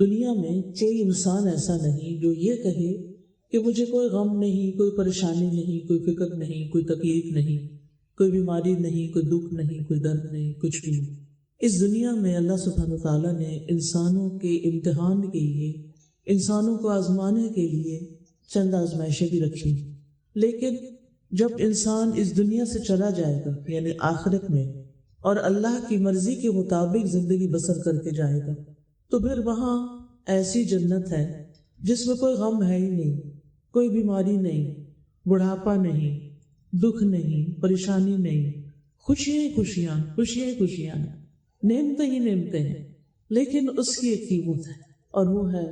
دنیا میں کوئی انسان ایسا نہیں جو یہ کہے کہ مجھے کوئی غم نہیں، کوئی پریشانی نہیں، کوئی فکر نہیں، کوئی تکلیف نہیں، کوئی بیماری نہیں، کوئی دکھ نہیں، کوئی درد نہیں، کچھ بھی نہیں۔ اس دنیا میں اللہ سبحانہ وتعالیٰ نے انسانوں کے امتحان کے لیے، انسانوں کو آزمانے کے لیے چند آزمائشیں بھی رکھی، لیکن جب انسان اس دنیا سے چلا جائے گا یعنی آخرت میں، اور اللہ کی مرضی کے مطابق زندگی بسر کر کے جائے گا، تو پھر وہاں ایسی جنت ہے جس میں کوئی غم ہے ہی نہیں، کوئی بیماری نہیں، بڑھاپا نہیں، دکھ نہیں، پریشانی نہیں، خوشیاں ہی خوشیاں، خوشیاں ہی خوشیاں ہیں، نعمتیں ہی نعمتیں ہیں۔ لیکن اس کی ایک قیمت ہے، اور وہ ہے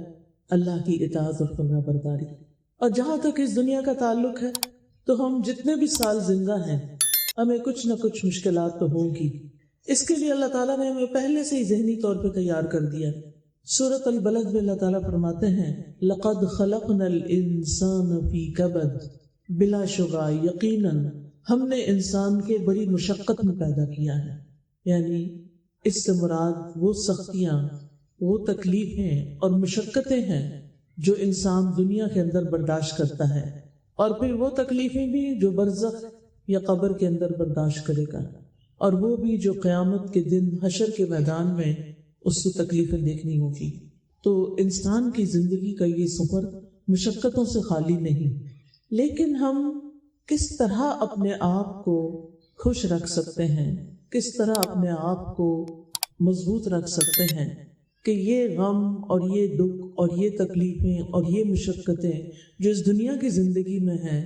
اللہ کی اطاعت اور فرما برداری۔ اور جہاں تک اس دنیا کا تعلق ہے تو ہم جتنے بھی سال زندہ ہیں ہمیں کچھ نہ کچھ مشکلات تو ہوں گی۔ اس کے لیے اللہ تعالیٰ نے ہمیں پہلے سے ہی ذہنی طور پہ تیار کر دیا۔ سورۃ البلد میں اللہ تعالیٰ فرماتے ہیں لَقَدْ خَلَقْنَا الْإِنسَانَ فِي كَبَدٍ، بلا شبہ یقیناً ہم نے انسان کے بڑی مشقت میں پیدا کیا ہے، یعنی اس سے مراد وہ سختیاں، وہ تکلیفیں اور مشقتیں ہیں جو انسان دنیا کے اندر برداشت کرتا ہے، اور پھر وہ تکلیفیں بھی جو برزخ یا قبر کے اندر برداشت کرے گا، اور وہ بھی جو قیامت کے دن حشر کے میدان میں اس کو تکلیفیں دیکھنی ہوگی۔ تو انسان کی زندگی کا یہ سفر مشقتوں سے خالی نہیں، لیکن ہم کس طرح اپنے آپ کو خوش رکھ سکتے ہیں، کس طرح اپنے آپ کو مضبوط رکھ سکتے ہیں کہ یہ غم اور یہ دکھ اور یہ تکلیفیں اور یہ مشقتیں جو اس دنیا کی زندگی میں ہیں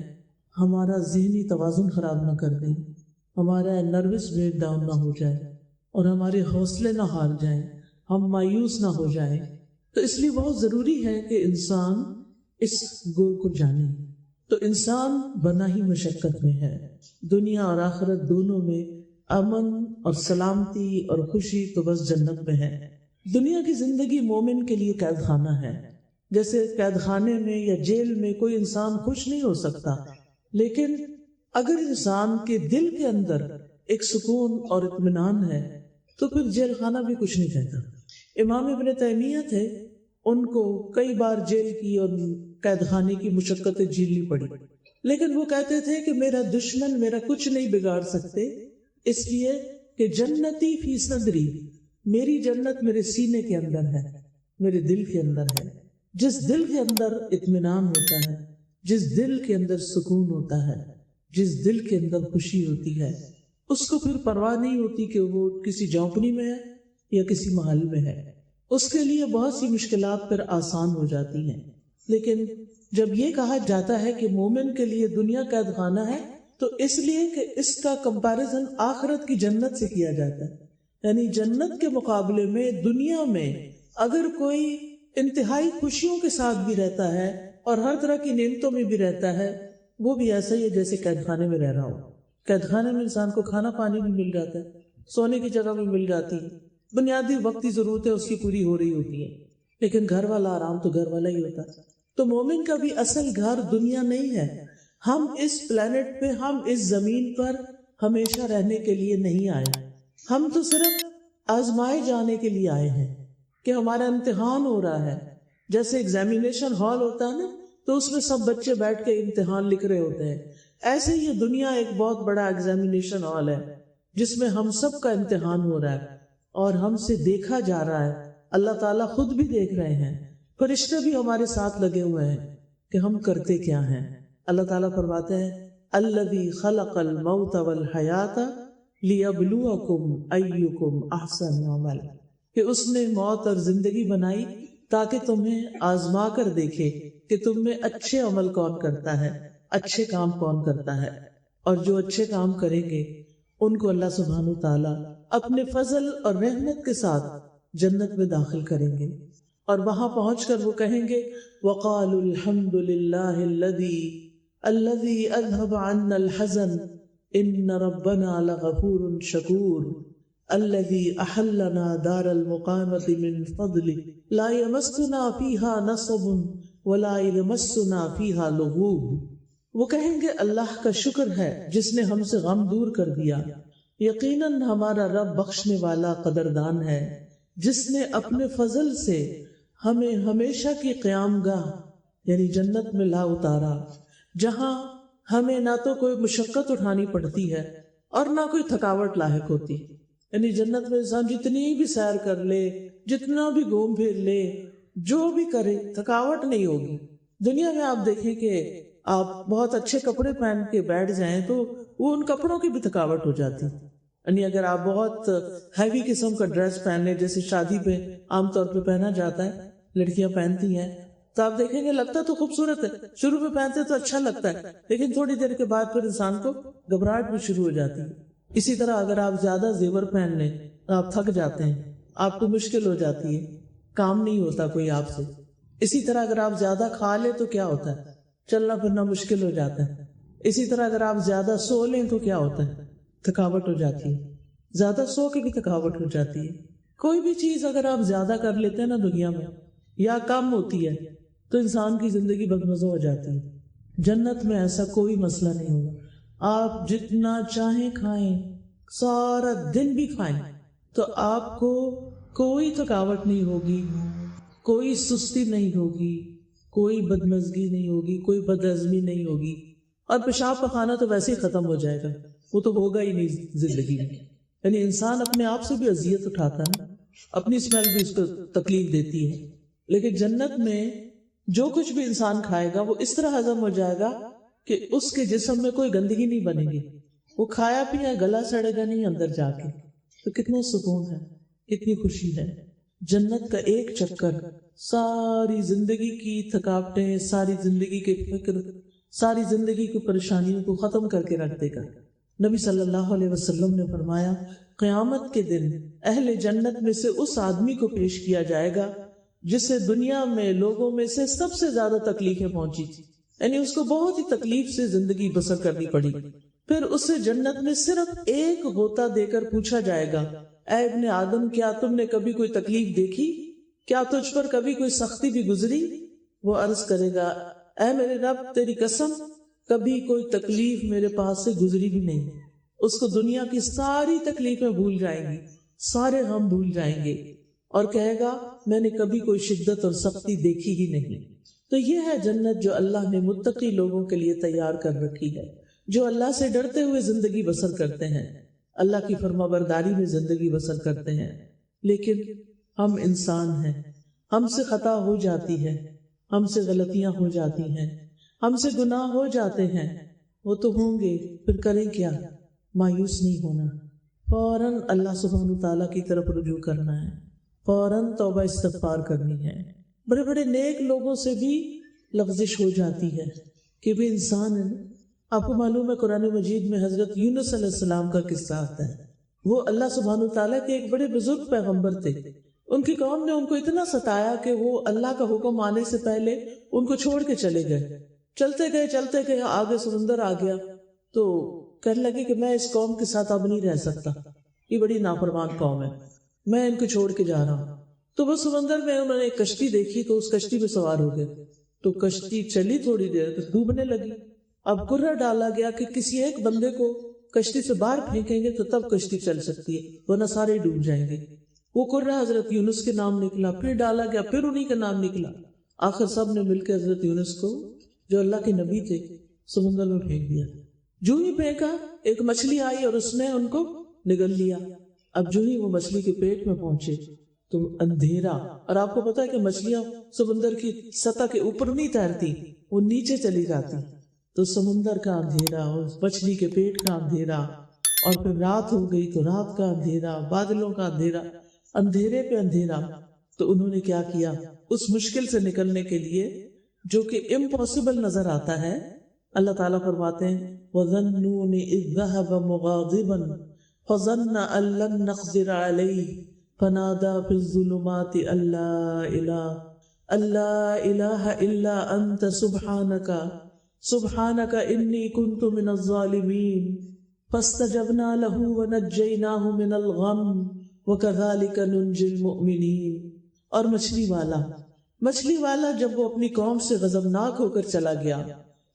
ہمارا ذہنی توازن خراب نہ کر دیں، ہمارا نروس بریک ڈاؤن نہ ہو جائے اور ہمارے حوصلے نہ ہار جائیں، ہم مایوس نہ ہو جائیں۔ تو اس لیے بہت ضروری ہے کہ انسان اس گول کو جانے۔ تو انسان بنا ہی مشقت میں ہے، دنیا اور آخرت دونوں میں امن اور سلامتی اور خوشی تو بس جنت میں ہے۔ دنیا کی زندگی مومن کے لیے قید خانہ ہے، جیسے قید خانے میں یا جیل میں کوئی انسان خوش نہیں ہو سکتا، لیکن اگر انسان کے دل کے اندر ایک سکون اور اطمینان ہے تو پھر جیل خانہ بھی کچھ نہیں کہتا۔ امام ابن تیمیہ تھے، ان کو کئی بار جیل کی اور قید خانے کی مشقتیں جھیلنی پڑی، لیکن وہ کہتے تھے کہ میرا دشمن میرا کچھ نہیں بگاڑ سکتے، اس لیے کہ جنتی فی صدری، میری جنت میرے سینے کے اندر ہے، میرے دل کے اندر ہے۔ جس دل کے اندر اطمینان ہوتا ہے، جس دل کے اندر سکون ہوتا ہے، جس دل کے اندر خوشی ہوتی ہے، اس کو پھر پرواہ نہیں ہوتی کہ وہ کسی جھونپڑی میں ہے یا کسی محل میں ہے، اس کے لیے بہت سی مشکلات پھر آسان ہو جاتی ہیں۔ لیکن جب یہ کہا جاتا ہے کہ مومن کے لیے دنیا قید خانہ ہے تو اس لیے کہ اس کا کمپیریزن آخرت کی جنت سے کیا جاتا ہے، یعنی جنت کے مقابلے میں دنیا میں اگر کوئی انتہائی خوشیوں کے ساتھ بھی رہتا ہے اور ہر طرح کی نعمتوں میں بھی رہتا ہے، وہ بھی ایسا ہی ہے جیسے قید خانے میں رہ رہا ہو۔ قید خانے میں انسان کو کھانا پانی بھی مل جاتا ہے، سونے کی جگہ بھی مل جاتی ہے، بنیادی وقتی ضرورتیں اس کی پوری ہو رہی ہوتی ہیں، لیکن گھر والا آرام تو گھر والا ہی ہوتا ہے۔ تو مومن کا بھی اصل گھر دنیا نہیں ہے، ہم اس پلانٹ پہ، ہم اس زمین پر ہمیشہ رہنے کے لیے نہیں آئے، ہم تو صرف آزمائے جانے کے لیے آئے ہیں کہ ہمارا امتحان ہو رہا ہے۔ جیسے ایگزامینیشن ہال ہوتا ہے نا، تو اس میں سب بچے بیٹھ کے امتحان لکھ رہے ہوتے ہیں، ایسے ہی یہ دنیا ایک بہت بڑا ایگزامینیشن ہال ہے جس میں ہم سب کا امتحان ہو رہا ہے اور ہم سے دیکھا جا رہا ہے۔ اللہ تعالیٰ خود بھی دیکھ رہے ہیں، فرشتے بھی ہمارے ساتھ لگے ہوئے ہیں کہ ہم کرتے کیا ہیں۔ اللہ تعالیٰ فرماتے ہیں الذی خلق الموت والحیات لیبلوکم ایکم احسن عملا، کہ اس نے موت اور زندگی بنائی تاکہ تمہیں آزما کر دیکھے کہ تم میں اچھے عمل کون کرتا ہے، اچھے کام کون کرتا ہے۔ اور جو اچھے کام کریں گے ان کو اللہ سبحانہ وتعالیٰ اپنے فضل اور رحمت کے ساتھ جنت میں داخل کریں گے، اور وہاں پہنچ کر وہ کہیں گے وَقَالُوا الْحَمْدُ لِلَّهِ الَّذِي أَذْهَبَ عَنَّا الْحَزَنَ إِنَّ رَبَّنَا لَغَفُورٌ شَكُورٌ الَّذِي أَحَلَّنَا دَارَ الْمُقَامَةِ مِنْ فَضْلِهِ لَا يَمَسُّنَا فِيهَا نَصَبٌ وَلَا يَمَسُّنَا فِيهَا لُغُوبٌ، وہ کہیں گے اللہ کا شکر ہے جس نے ہم سے غم دور کر دیا، یقیناً ہمارا رب بخشنے والا قدردان ہے، جس نے اپنے فضل سے ہمیں ہمیشہ کی قیام گاہ یعنی جنت میں لا اتارا، جہاں ہمیں نہ تو کوئی مشقت اٹھانی پڑتی ہے اور نہ کوئی تھکاوٹ لاحق ہوتی، یعنی جنت میں انسان جتنی بھی سیر کر لے، جتنا بھی گھوم پھر لے، جو بھی کرے، تھکاوٹ نہیں ہوگی۔ دنیا میں آپ دیکھیں کہ آپ بہت اچھے کپڑے پہن کے بیٹھ جائیں تو وہ ان کپڑوں کی بھی تھکاوٹ ہو جاتی، یعنی اگر آپ بہت ہیوی قسم کا ڈریس پہن لیں، جیسے شادی پہ عام طور پہ پہنا جاتا ہے، لڑکیاں پہنتی ہیں، تو آپ دیکھیں گے لگتا تو خوبصورت ہے، شروع میں پہنتے تو اچھا لگتا ہے، لیکن تھوڑی دیر کے بعد پھر انسان کو گھبراہٹ بھی شروع ہو جاتی ہے۔ اسی طرح اگر آپ زیادہ زیور پہن لیں تو آپ تھک جاتے ہیں، آپ کو مشکل ہو جاتی ہے، کام نہیں ہوتا کوئی آپ سے۔ اسی طرح اگر آپ زیادہ کھا لیں تو کیا ہوتا ہے، چلنا پھرنا مشکل ہو جاتا ہے۔ اسی طرح اگر آپ زیادہ سو لیں تو کیا ہوتا ہے، تھکاوٹ ہو جاتی ہے، زیادہ سو کے بھی تھکاوٹ ہو جاتی ہے۔ کوئی بھی چیز اگر آپ زیادہ کر لیتے ہیں نا دنیا میں یا کم ہوتی ہے تو انسان کی زندگی بدمزہ ہو جاتی ہے۔ جنت میں ایسا کوئی مسئلہ نہیں ہوگا، آپ جتنا چاہیں کھائیں، سارا دن بھی کھائیں تو آپ کو کوئی تھکاوٹ نہیں ہوگی، کوئی سستی نہیں ہوگی، کوئی بدمزگی نہیں ہوگی، کوئی بدہضمی نہیں ہوگی، اور پیشاب پخانا تو ویسے ہی ختم ہو جائے گا، وہ تو ہوگا ہی نہیں زندگی میں۔ یعنی انسان اپنے آپ سے بھی اذیت اٹھاتا ہے، اپنی اسمیل بھی اس کو تکلیف دیتی ہے، لیکن جنت میں جو کچھ بھی انسان کھائے گا وہ اس طرح ہضم ہو جائے گا کہ اس کے جسم میں کوئی گندگی نہیں بنے گی، وہ کھایا پیا گلا سڑے گا نہیں اندر جا کے۔ تو کتنا سکون ہے، کتنی خوشی ہے۔ جنت کا ایک چکر ساری زندگی کی تھکاوٹیں، ساری زندگی کے فکر، ساری زندگی کی پریشانیوں کو ختم کر کے رکھ دے گا۔ نبی صلی اللہ علیہ وسلم نے فرمایا، قیامت کے دن اہل جنت میں سے اس آدمی کو پیش کیا جائے گا جسے دنیا میں لوگوں میں سے سب سے زیادہ تکلیفیں پہنچی تھی، یعنی اس کو بہت ہی تکلیف سے زندگی بسر کرنی پڑی۔ پھر اسے جنت میں صرف ایک غوطہ دے کر پوچھا جائے گا، اے ابن آدم، کیا تم نے کبھی کوئی تکلیف دیکھی؟ کیا تجھ پر کبھی کوئی سختی بھی گزری؟ وہ عرض کرے گا، اے میرے رب تیری قسم، کبھی کوئی تکلیف میرے پاس سے گزری بھی نہیں۔ اس کو دنیا کی ساری تکلیفیں بھول جائیں گی، سارے غم بھول جائیں گے، اور کہے گا میں نے کبھی کوئی شدت اور سختی دیکھی ہی نہیں۔ تو یہ ہے جنت جو اللہ نے متقی لوگوں کے لیے تیار کر رکھی ہے، جو اللہ سے ڈرتے ہوئے زندگی بسر کرتے ہیں، اللہ کی فرما برداری میں زندگی بسر کرتے ہیں۔ لیکن ہم انسان ہیں، ہم سے خطا ہو جاتی ہے، ہم سے غلطیاں ہو جاتی ہیں، ہم سے گناہ ہو جاتے ہیں، وہ تو ہوں گے، پھر کریں کیا؟ مایوس نہیں ہونا، فوراً اللہ سبحانہ تعالیٰ کی طرف رجوع کرنا ہے، فوراً توبہ استغفار کرنی ہے۔ بڑے بڑے نیک لوگوں سے بھی لغزش ہو جاتی ہے کہ بھی انسان ہے۔ آپ کو معلوم ہے قرآن مجید میں حضرت یونس علیہ السلام کا قصہ آتا ہے۔ وہ اللہ سبحانہ تعالیٰ کے ایک بڑے بزرگ پیغمبر تھے، ان کی قوم نے ان کو اتنا ستایا کہ وہ اللہ کا حکم آنے سے پہلے ان کو چھوڑ کے چلے گئے۔ چلتے گئے آگے سمندر آ گیا تو کہنے لگے کہ میں اس قوم کے ساتھ اب نہیں رہ سکتا، یہ بڑی نافرمان قوم ہے، میں ان کو چھوڑ کے جا رہا ہوں۔ تو وہ سمندر میں انہوں نے ایک کشتی دیکھی تو اس کشتی میں سوار ہو گئے، تو کشتی چلی تھوڑی دیر تو ڈوبنے لگی۔ اب کرہ ڈالا گیا کہ کسی ایک بندے کو کشتی سے باہر پھینکیں گے تو تب کشتی چل سکتی ہے، ورنہ سارے ڈوب جائیں گے۔ وہ کرہ حضرت یونس کے نام نکلا، پھر ڈالا گیا، پھر انہی کا نام نکلا، آخر سب نے مل کے حضرت یونس کو جو اللہ کے نبی تھے سمندر میں پھینک دیا۔ جو ہی پھینکا ایک مچھلی آئی اور اس نے ان کو نگل لیا۔ اب جو ہی وہ مچھلی کے پیٹ میں پہنچے تو اندھیرا، اور آپ کو پتا ہے کہ مچھلیاں سمندر کی سطح کے اوپر نہیں تیرتی، وہ نیچے چلی جاتی، تو سمندر کا اندھیرا اور مچھلی کے پیٹ کا اندھیرا، اور پھر رات ہو گئی تو رات کا اندھیرا، بادلوں کا اندھیرا، اندھیرے پہ اندھیرا۔ تو انہوں نے کیا کیا، اس مشکل سے نکلنے کے لیے جو کہ امپاسبل نظر آتا ہے، اللہ تعالیٰ فرماتے ہیں وَظَنُّونِ إِذْ ذَهَبَ مُغَاضِبًا فَظَنَّ أَن لَّن نَّقْدِرَ عَلَيْهِ فَنَادَىٰ فِي الظُّلُمَاتِ أَن لَّا إِلَٰهَ إِلَّا أَنتَ سُبْحَانَكَ إِنِّي كُنتُ مِنَ الظَّالِمِينَ فَاسْتَجَبْنَا لَهُ وَنَجَّيْنَاهُ مِنَ الْغَمِّ وَكَذَٰلِكَ نُنجِي الْمُؤْمِنِينَ۔ اور مچھلی والا جب وہ اپنی قوم سے غضبناک ہو کر چلا گیا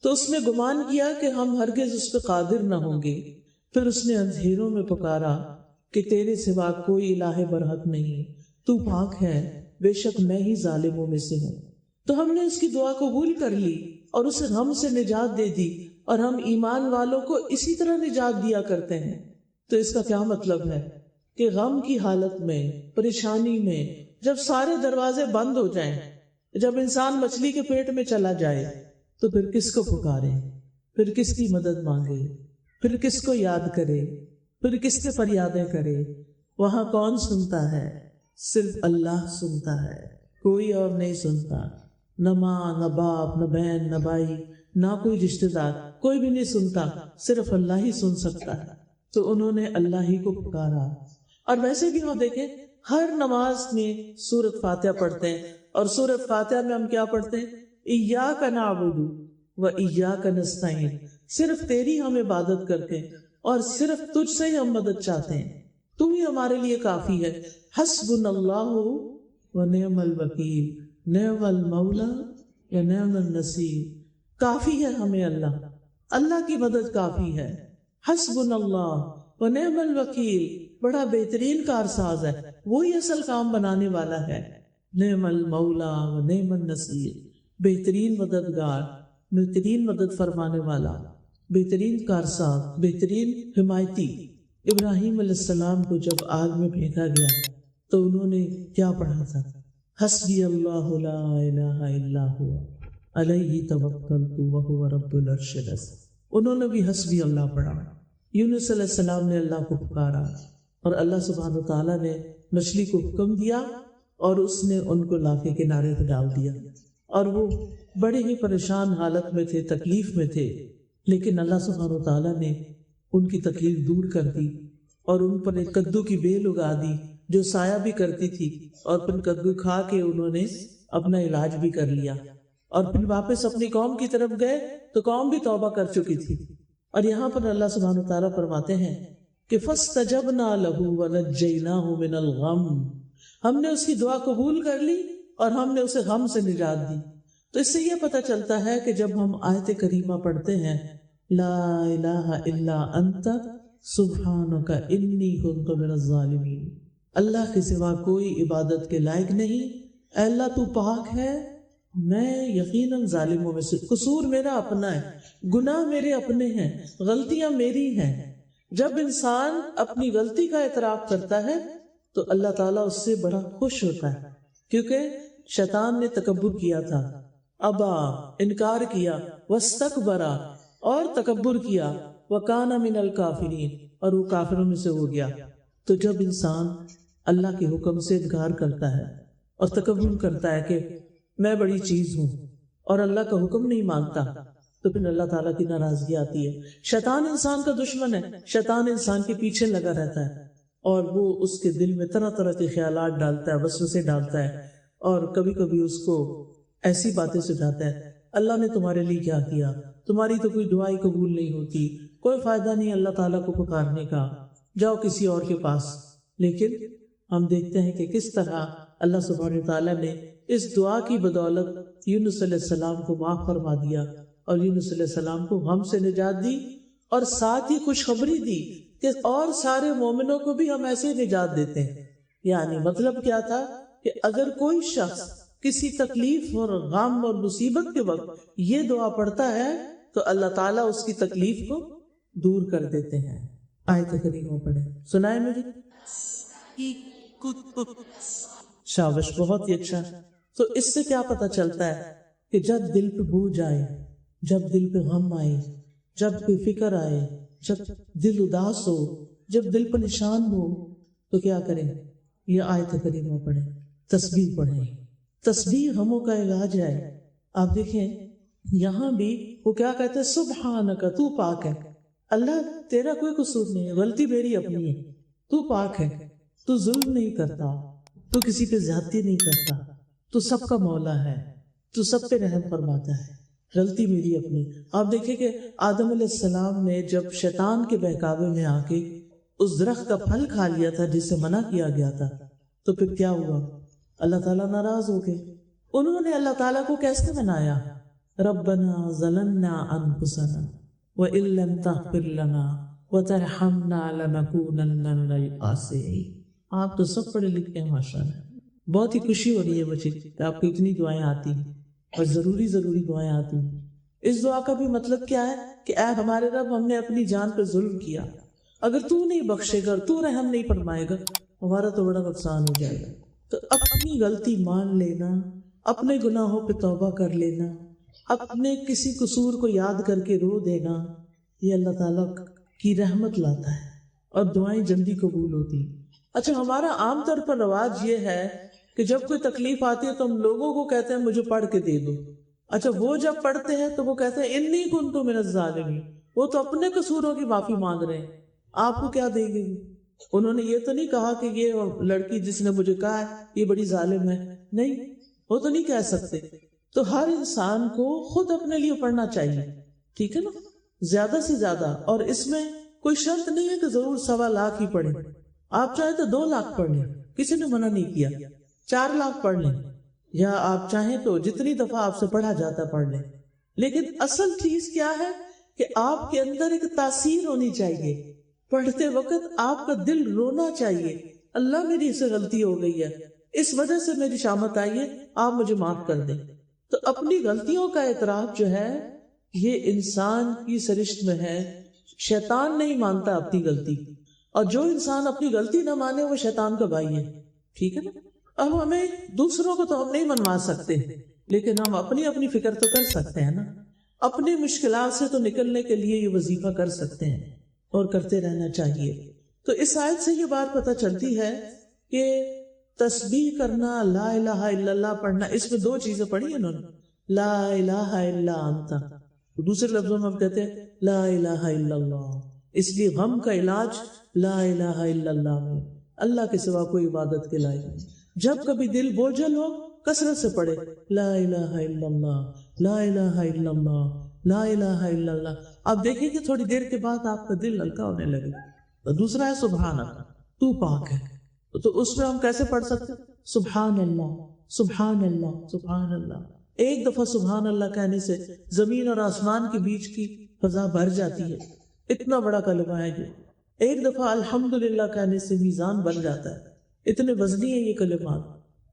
تو اس نے گمان کیا کہ ہم ہرگز اس پہ قادر نہ ہوں گے، پھر اس نے اندھیروں میں پکارا کہ تیرے سوا کوئی الہ برحق نہیں، تو پاک ہے، بے شک میں ہی ظالموں میں سے ہوں۔ تو ہم نے اس کی دعا قبول کر لی اور اسے غم سے نجات دے دی، اور ہم ایمان والوں کو اسی طرح نجات دیا کرتے ہیں۔ تو اس کا کیا مطلب ہے کہ غم کی حالت میں، پریشانی میں، جب سارے دروازے بند ہو جائیں، جب انسان مچھلی کے پیٹ میں چلا جائے، تو پھر کس کو پکارے، پھر کس کی مدد مانگے، پھر کس کو یاد کرے، پھر کس سے فریادیں کرے؟ وہاں کون سنتا ہے؟ صرف اللہ سنتا ہے، کوئی اور نہیں سنتا۔ نہ ماں، نہ باپ، نہ بہن، نہ بھائی، نہ کوئی رشتہ دار، کوئی بھی نہیں سنتا، صرف اللہ ہی سن سکتا ہے۔ تو انہوں نے اللہ ہی کو پکارا۔ اور ویسے بھی ہم دیکھیں، ہر نماز میں سورۃ فاتحہ پڑھتے ہیں، اور سورۃ فاتحہ میں ہم کیا پڑھتے ہیں؟ ایاک نعبد و ایاک نستعین، صرف تیری ہم عبادت کرتے ہیں اور صرف تجھ سے ہی ہم مدد چاہتے ہیں، تو ہی ہمارے لیے کافی ہے۔ حسبنا اللہ و نعم الوکیل، نعم المولا یا نعم النصیر، کافی ہے ہمیں اللہ، اللہ کی مدد کافی ہے۔ حسبنا اللہ و نعم الوکیل، بڑا بہترین کارساز ہے، وہی اصل کام بنانے والا ہے۔ نعم المولا و نعم النصیر، بہترین مددگار، بہترین مدد فرمانے والا، بہترین کارساز، بہترین حمایتی۔ ابراہیم علیہ السلام کو جب آگ میں پھینکا گیا تو انہوں نے کیا پڑھا تھا؟ حسبی اللہ لا الہ الا ہوا علیہ توکلت وہو رب العرش العظیم۔ انہوں نے بھی حسبی اللہ پڑھا۔ یونس علیہ السلام نے اللہ کو پکارا، اور اللہ سبحانہ وتعالیٰ نے مچھلی کو حکم دیا اور اس نے ان کو لا کے کنارے پہ ڈال دیا، اور وہ بڑے ہی پریشان حالت میں تھے، تکلیف میں تھے، لیکن اللہ سبحانہ وتعالیٰ نے ان کی تکلیف دور کر دی اور ان پر ایک کدو کی بیل اگا دی جو سایہ بھی کرتی تھی، اور پھر کدو کھا کے انہوں نے اپنا علاج بھی کر لیا، اور پھر واپس اپنی قوم کی طرف گئے تو قوم بھی توبہ کر چکی تھی۔ اور یہاں پر اللہ سبحانہ وتعالیٰ فرماتے ہیں کہ فَاسْتَجَبْنَا لَهُ وَنَجَّيْنَاهُ مِنَ الْغَمِّ، ہم نے اس کی دعا قبول کر لی اور ہم نے اسے غم سے نجات دی۔ تو اس سے یہ پتہ چلتا ہے کہ جب ہم آیت کریمہ پڑھتے ہیں، لا الہ الا انت سبحانک انی کنت من الظالمین، اللہ کے سوا کوئی عبادت کے لائق نہیں، اے اللہ تو پاک ہے، میں یقیناً ظالموں میں سے، قصور میرا اپنا ہے، گناہ میرے اپنے ہیں، غلطیاں میری ہیں۔ جب انسان اپنی غلطی کا اعتراف کرتا ہے تو اللہ تعالیٰ اس سے بڑا خوش ہوتا ہے، کیونکہ شیطان نے تکبر کیا تھا، ابا، انکار کیا، واستکبر، اور تکبر کیا، وکان من الکافرین، اور وہ کافروں میں سے ہو گیا۔ تو جب انسان اللہ کے حکم سے انکار کرتا ہے اور تکبر کرتا ہے کہ میں بڑی چیز ہوں اور اللہ کا حکم نہیں مانتا، تو پھر اللہ تعالیٰ کی ناراضگی آتی ہے۔ شیطان انسان کا دشمن ہے، شیطان انسان کے پیچھے لگا رہتا ہے اور وہ اس کے دل میں طرح طرح کے خیالات ڈالتا ہے، وسوسے ڈالتا ہے، اور کبھی کبھی اس کو ایسی باتیں سکھاتا ہے، اللہ نے تمہارے لیے کیا کیا، تمہاری تو کوئی دعائی قبول نہیں ہوتی، کوئی فائدہ نہیں اللہ تعالیٰ کو پکارنے کا، جاؤ کسی اور کے پاس۔ لیکن ہم دیکھتے ہیں کہ کس طرح اللہ سبحانہ تعالیٰ نے اس دعا کی بدولت یونس علیہ السلام کو معاف فرما دیا، اور یونس علیہ السلام کو غم سے نجات دی، اور ساتھ ہی خوشخبری دی کہ اور سارے مومنوں کو بھی ہم ایسے نجات دیتے ہیں۔ یعنی مطلب کیا تھا کہ اگر کوئی شخص کسی تکلیف اور غم اور مصیبت کے وقت یہ دعا پڑھتا ہے تو اللہ تعالیٰ اس کی تکلیف کو دور کر دیتے ہیں۔ آیت کریمہ پڑھیں، سنائیں مجھے۔ شابش، بہت ہی اچھا۔ تو اس سے کیا پتہ چلتا ہے کہ جب دل پہ بوجھ آئے، جب دل پہ غم آئے، جب کوئی فکر آئے، جب دل اداس ہو، جب دل پریشان ہو، تو کیا کریں؟ یہ آیت کریمہ پڑھیں، تسبیح پڑھیں۔ تسبیح غموں کا علاج ہے۔ آپ دیکھیں یہاں بھی وہ کیا کہتے ہیں، سبحانک، تو پاک ہے، اللہ تیرا کوئی قصور نہیں ہے، غلطی میری اپنی ہے، تو پاک ہے، تو ظلم نہیں کرتا، تو کسی پہ زیادتی نہیں کرتا، تو سب کا مولا ہے، تو سب پہ رحم فرماتا ہے، غلطی میری اپنی۔ آپ دیکھیں کہ آدم علیہ السلام نے جب شیطان کے بہکاوے میں آ کے اس درخت کا پھل کھا لیا تھا جس سے منع کیا گیا تھا، تو پھر کیا ہوا؟ اللہ تعالیٰ ناراض ہو گئے۔ انہوں نے اللہ تعالیٰ کو کیسے منایا؟ ربنا ظلمنا انفسنا وان لم تغفر لنا وترحمنا لنکونن من الخاسرین۔ آپ تو سب پڑھے لکھے ہیں ماشاءاللہ، بہت ہی خوشی ہو رہی ہے مجھے کہ آپ کو اتنی دعائیں آتی ہیں اور ضروری دعائیں آتی ہیں۔ اس دعا کا بھی مطلب کیا ہے کہ اے ہمارے رب، ہم نے اپنی جان پہ ظلم کیا، اگر تو نہیں بخشے گا اور تو رحم نہیں فرمائے گا ہمارا تو بڑا نقصان ہو جائے گا۔ تو اپنی غلطی مان لینا، اپنے گناہوں پہ توبہ کر لینا، اپنے کسی قصور کو یاد کر کے رو دینا، یہ اللہ تعالیٰ کی رحمت لاتا ہے اور دعائیں جلدی قبول ہوتی ہیں۔ اچھا، ہمارا عام طور پر رواج یہ ہے کہ جب کوئی تکلیف آتی ہے تو ہم لوگوں کو کہتے ہیں مجھے پڑھ کے دے دو۔ اچھا، وہ جب پڑھتے ہیں تو وہ کہتے ہیں انی کنت من الظالمین، وہ تو اپنے قصوروں کی معافی مانگ رہے ہیں، آپ کو کیا دیں گے؟ انہوں نے یہ تو نہیں کہا کہ یہ لڑکی جس نے مجھے کہا ہے یہ بڑی ظالم ہے، نہیں، وہ تو نہیں کہہ سکتے۔ تو ہر انسان کو خود اپنے لیے پڑھنا چاہیے، ٹھیک ہے نا، زیادہ سے زیادہ۔ اور اس میں کوئی شرط نہیں ہے کہ ضرور 1.25 ہی پڑھیں، آپ چاہیں تو 2 لاکھ پڑھ لیں، کسی نے منع نہیں کیا، 4 لاکھ پڑھ لیں، یا آپ چاہیں تو جتنی دفعہ آپ سے پڑھا جاتا پڑھ لیں۔ لیکن اصل چیز کیا ہے کہ آپ کے اندر ایک تاثیر ہونی چاہیے، پڑھتے وقت آپ کا دل رونا چاہیے، اللہ میری سے غلطی ہو گئی ہے، اس وجہ سے میری شامت آئی ہے، آپ مجھے معاف کر دیں۔ تو اپنی غلطیوں کا اعتراف جو ہے یہ انسان کی سرشت میں ہے، شیطان نہیں مانتا اپنی غلطی، اور جو انسان اپنی غلطی نہ مانے وہ شیطان کا بھائی ہے، ٹھیک ہے نا۔ اب ہمیں دوسروں کو تو ہم نہیں منوا سکتے، لیکن ہم اپنی اپنی فکر تو کر سکتے ہیں نا، اپنی مشکلات سے تو نکلنے کے لیے یہ وظیفہ کر سکتے ہیں اور کرتے رہنا چاہیے۔ تو اس آیت سے یہ بات پتہ چلتی ہے کہ تسبیح کرنا، لا الہ الا اللہ پڑھنا، اس میں 2 چیزیں پڑھی ہیں انہوں نے، لا الہ الا انت، دوسرے لفظوں میں ہم کہتے ہیں لا الہ الا اللہ، اس لیے غم کا علاج لا الہ الا اللہ میں، اللہ کے سوا کوئی عبادت کے لائق نہیں۔ جب کبھی دل بوجھل ہو کثرت سے پڑھے لا الہ الا اللہ، لا الہ الا اللہ، لا الہ الا اللہ، آپ دیکھیں کہ تھوڑی دیر کے بعد آپ کا دل ہلکا ہونے لگے۔ تو دوسرا ہے سبحانک، تو پاک ہے، تو اس میں ہم کیسے پڑھ سکتے؟ سبحان اللہ، سبحان اللہ، سبحان اللہ۔ ایک دفعہ سبحان اللہ کہنے سے زمین اور آسمان کے بیچ کی فضا بھر جاتی ہے، اتنا بڑا کلمہ ہے یہ۔ ایک دفعہ الحمدللہ کہنے سے میزان بن جاتا ہے، اتنے وزنی ہیں یہ کلمات۔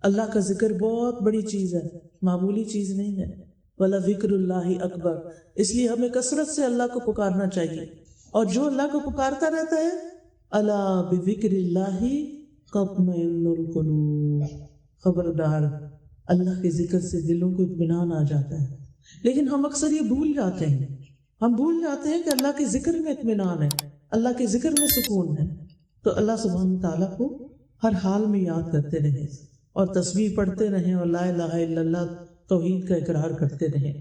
اللہ کا ذکر بہت بڑی چیز ہے، معمولی چیز نہیں ہے۔ وَلَذِكْرُ اللَّهِ أَكْبَرُ، اس لیے ہمیں کثرت سے اللہ کو پکارنا چاہیے، اور جو اللہ کو پکارتا رہتا ہے الا بذکر اللہ تطمئن القلوب، خبردار اللہ کے ذکر سے دلوں کو اطمینان آ جاتا ہے۔ لیکن ہم اکثر یہ بھول جاتے ہیں، ہم بھول جاتے ہیں کہ اللہ کے ذکر میں اطمینان ہے، اللہ کے ذکر میں سکون ہے۔ تو اللہ سبحانہ تعالیٰ کو ہر حال میں یاد کرتے رہیں اور تسبیح پڑھتے رہیں اور لا الہ الا اللہ توحید کا اقرار کرتے رہیں۔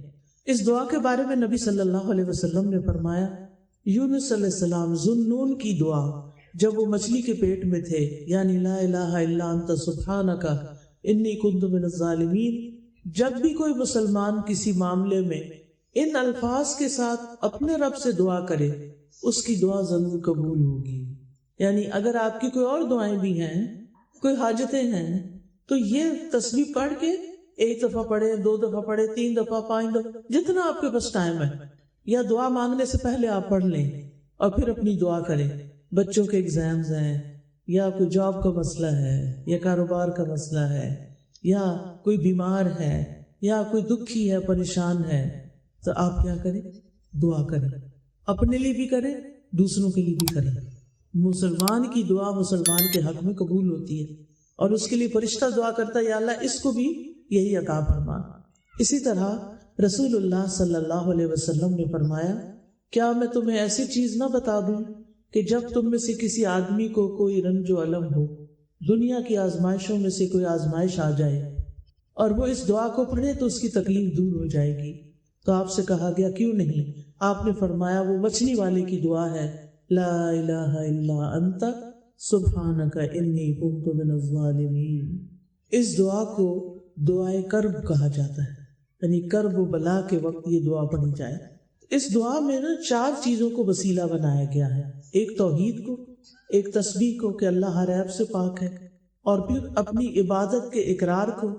اس دعا کے بارے میں نبی صلی اللہ علیہ وسلم نے فرمایا، یونس علیہ السلام ذوالنون کی دعا جب وہ مچھلی کے پیٹ میں تھے، یعنی لا الہ الا انت سبحانک انی کنت من الظالمین، جب بھی کوئی مسلمان کسی معاملے میں ان الفاظ کے ساتھ اپنے رب سے دعا کرے اس کی دعا ضرور قبول ہوگی۔ یعنی اگر آپ کی کوئی اور دعائیں بھی ہیں، کوئی حاجتیں ہیں، تو یہ تسبیح پڑھ کے 1 دفعہ پڑھے، 2 دفعہ پڑھے، 3 دفعہ، 5 دفعہ، جتنا آپ کے پاس ٹائم ہے، یا دعا مانگنے سے پہلے آپ پڑھ لیں اور پھر اپنی دعا کریں۔ بچوں کے ایگزامز ہیں، یا کوئی جاب کا مسئلہ ہے، یا کاروبار کا مسئلہ ہے، یا کوئی بیمار ہے، یا کوئی دکھی ہے، پریشان ہے، تو آپ کیا کریں؟ دعا کریں، اپنے لیے بھی کریں، دوسروں کے لیے بھی کریں۔ مسلمان کی دعا مسلمان کے حق میں قبول ہوتی ہے، اور اس کے لیے فرشتہ دعا کرتا ہے یا اللہ اس کو بھی یہی عطا فرما۔ اسی طرح رسول اللہ صلی اللہ علیہ وسلم نے فرمایا، کیا میں تمہیں ایسی چیز نہ بتا دوں کہ جب تم میں سے کسی آدمی کو کوئی رنج و الم ہو، دنیا کی آزمائشوں میں سے کوئی آزمائش آ جائے اور وہ اس دعا کو پڑھے تو اس کی تکلیف دور ہو جائے گی؟ تو آپ سے کہا گیا کیوں نہیں؟ آپ نے فرمایا وہ مچھلی والے کی دعا ہے، لا الہ الا انت سبحانک انی کنت من الظالمین۔ اس دعا کو دعائے کرب کہا جاتا ہے، یعنی کرب و بلا کے وقت یہ دعا پڑھی جائے۔ اس دعا میں 4 چیزوں کو وسیلہ بنایا گیا ہے، ایک توحید کو، ایک تسبیح کو کہ اللہ ہر عیب سے پاک ہے، اور پھر اپنی عبادت کے اقرار کو،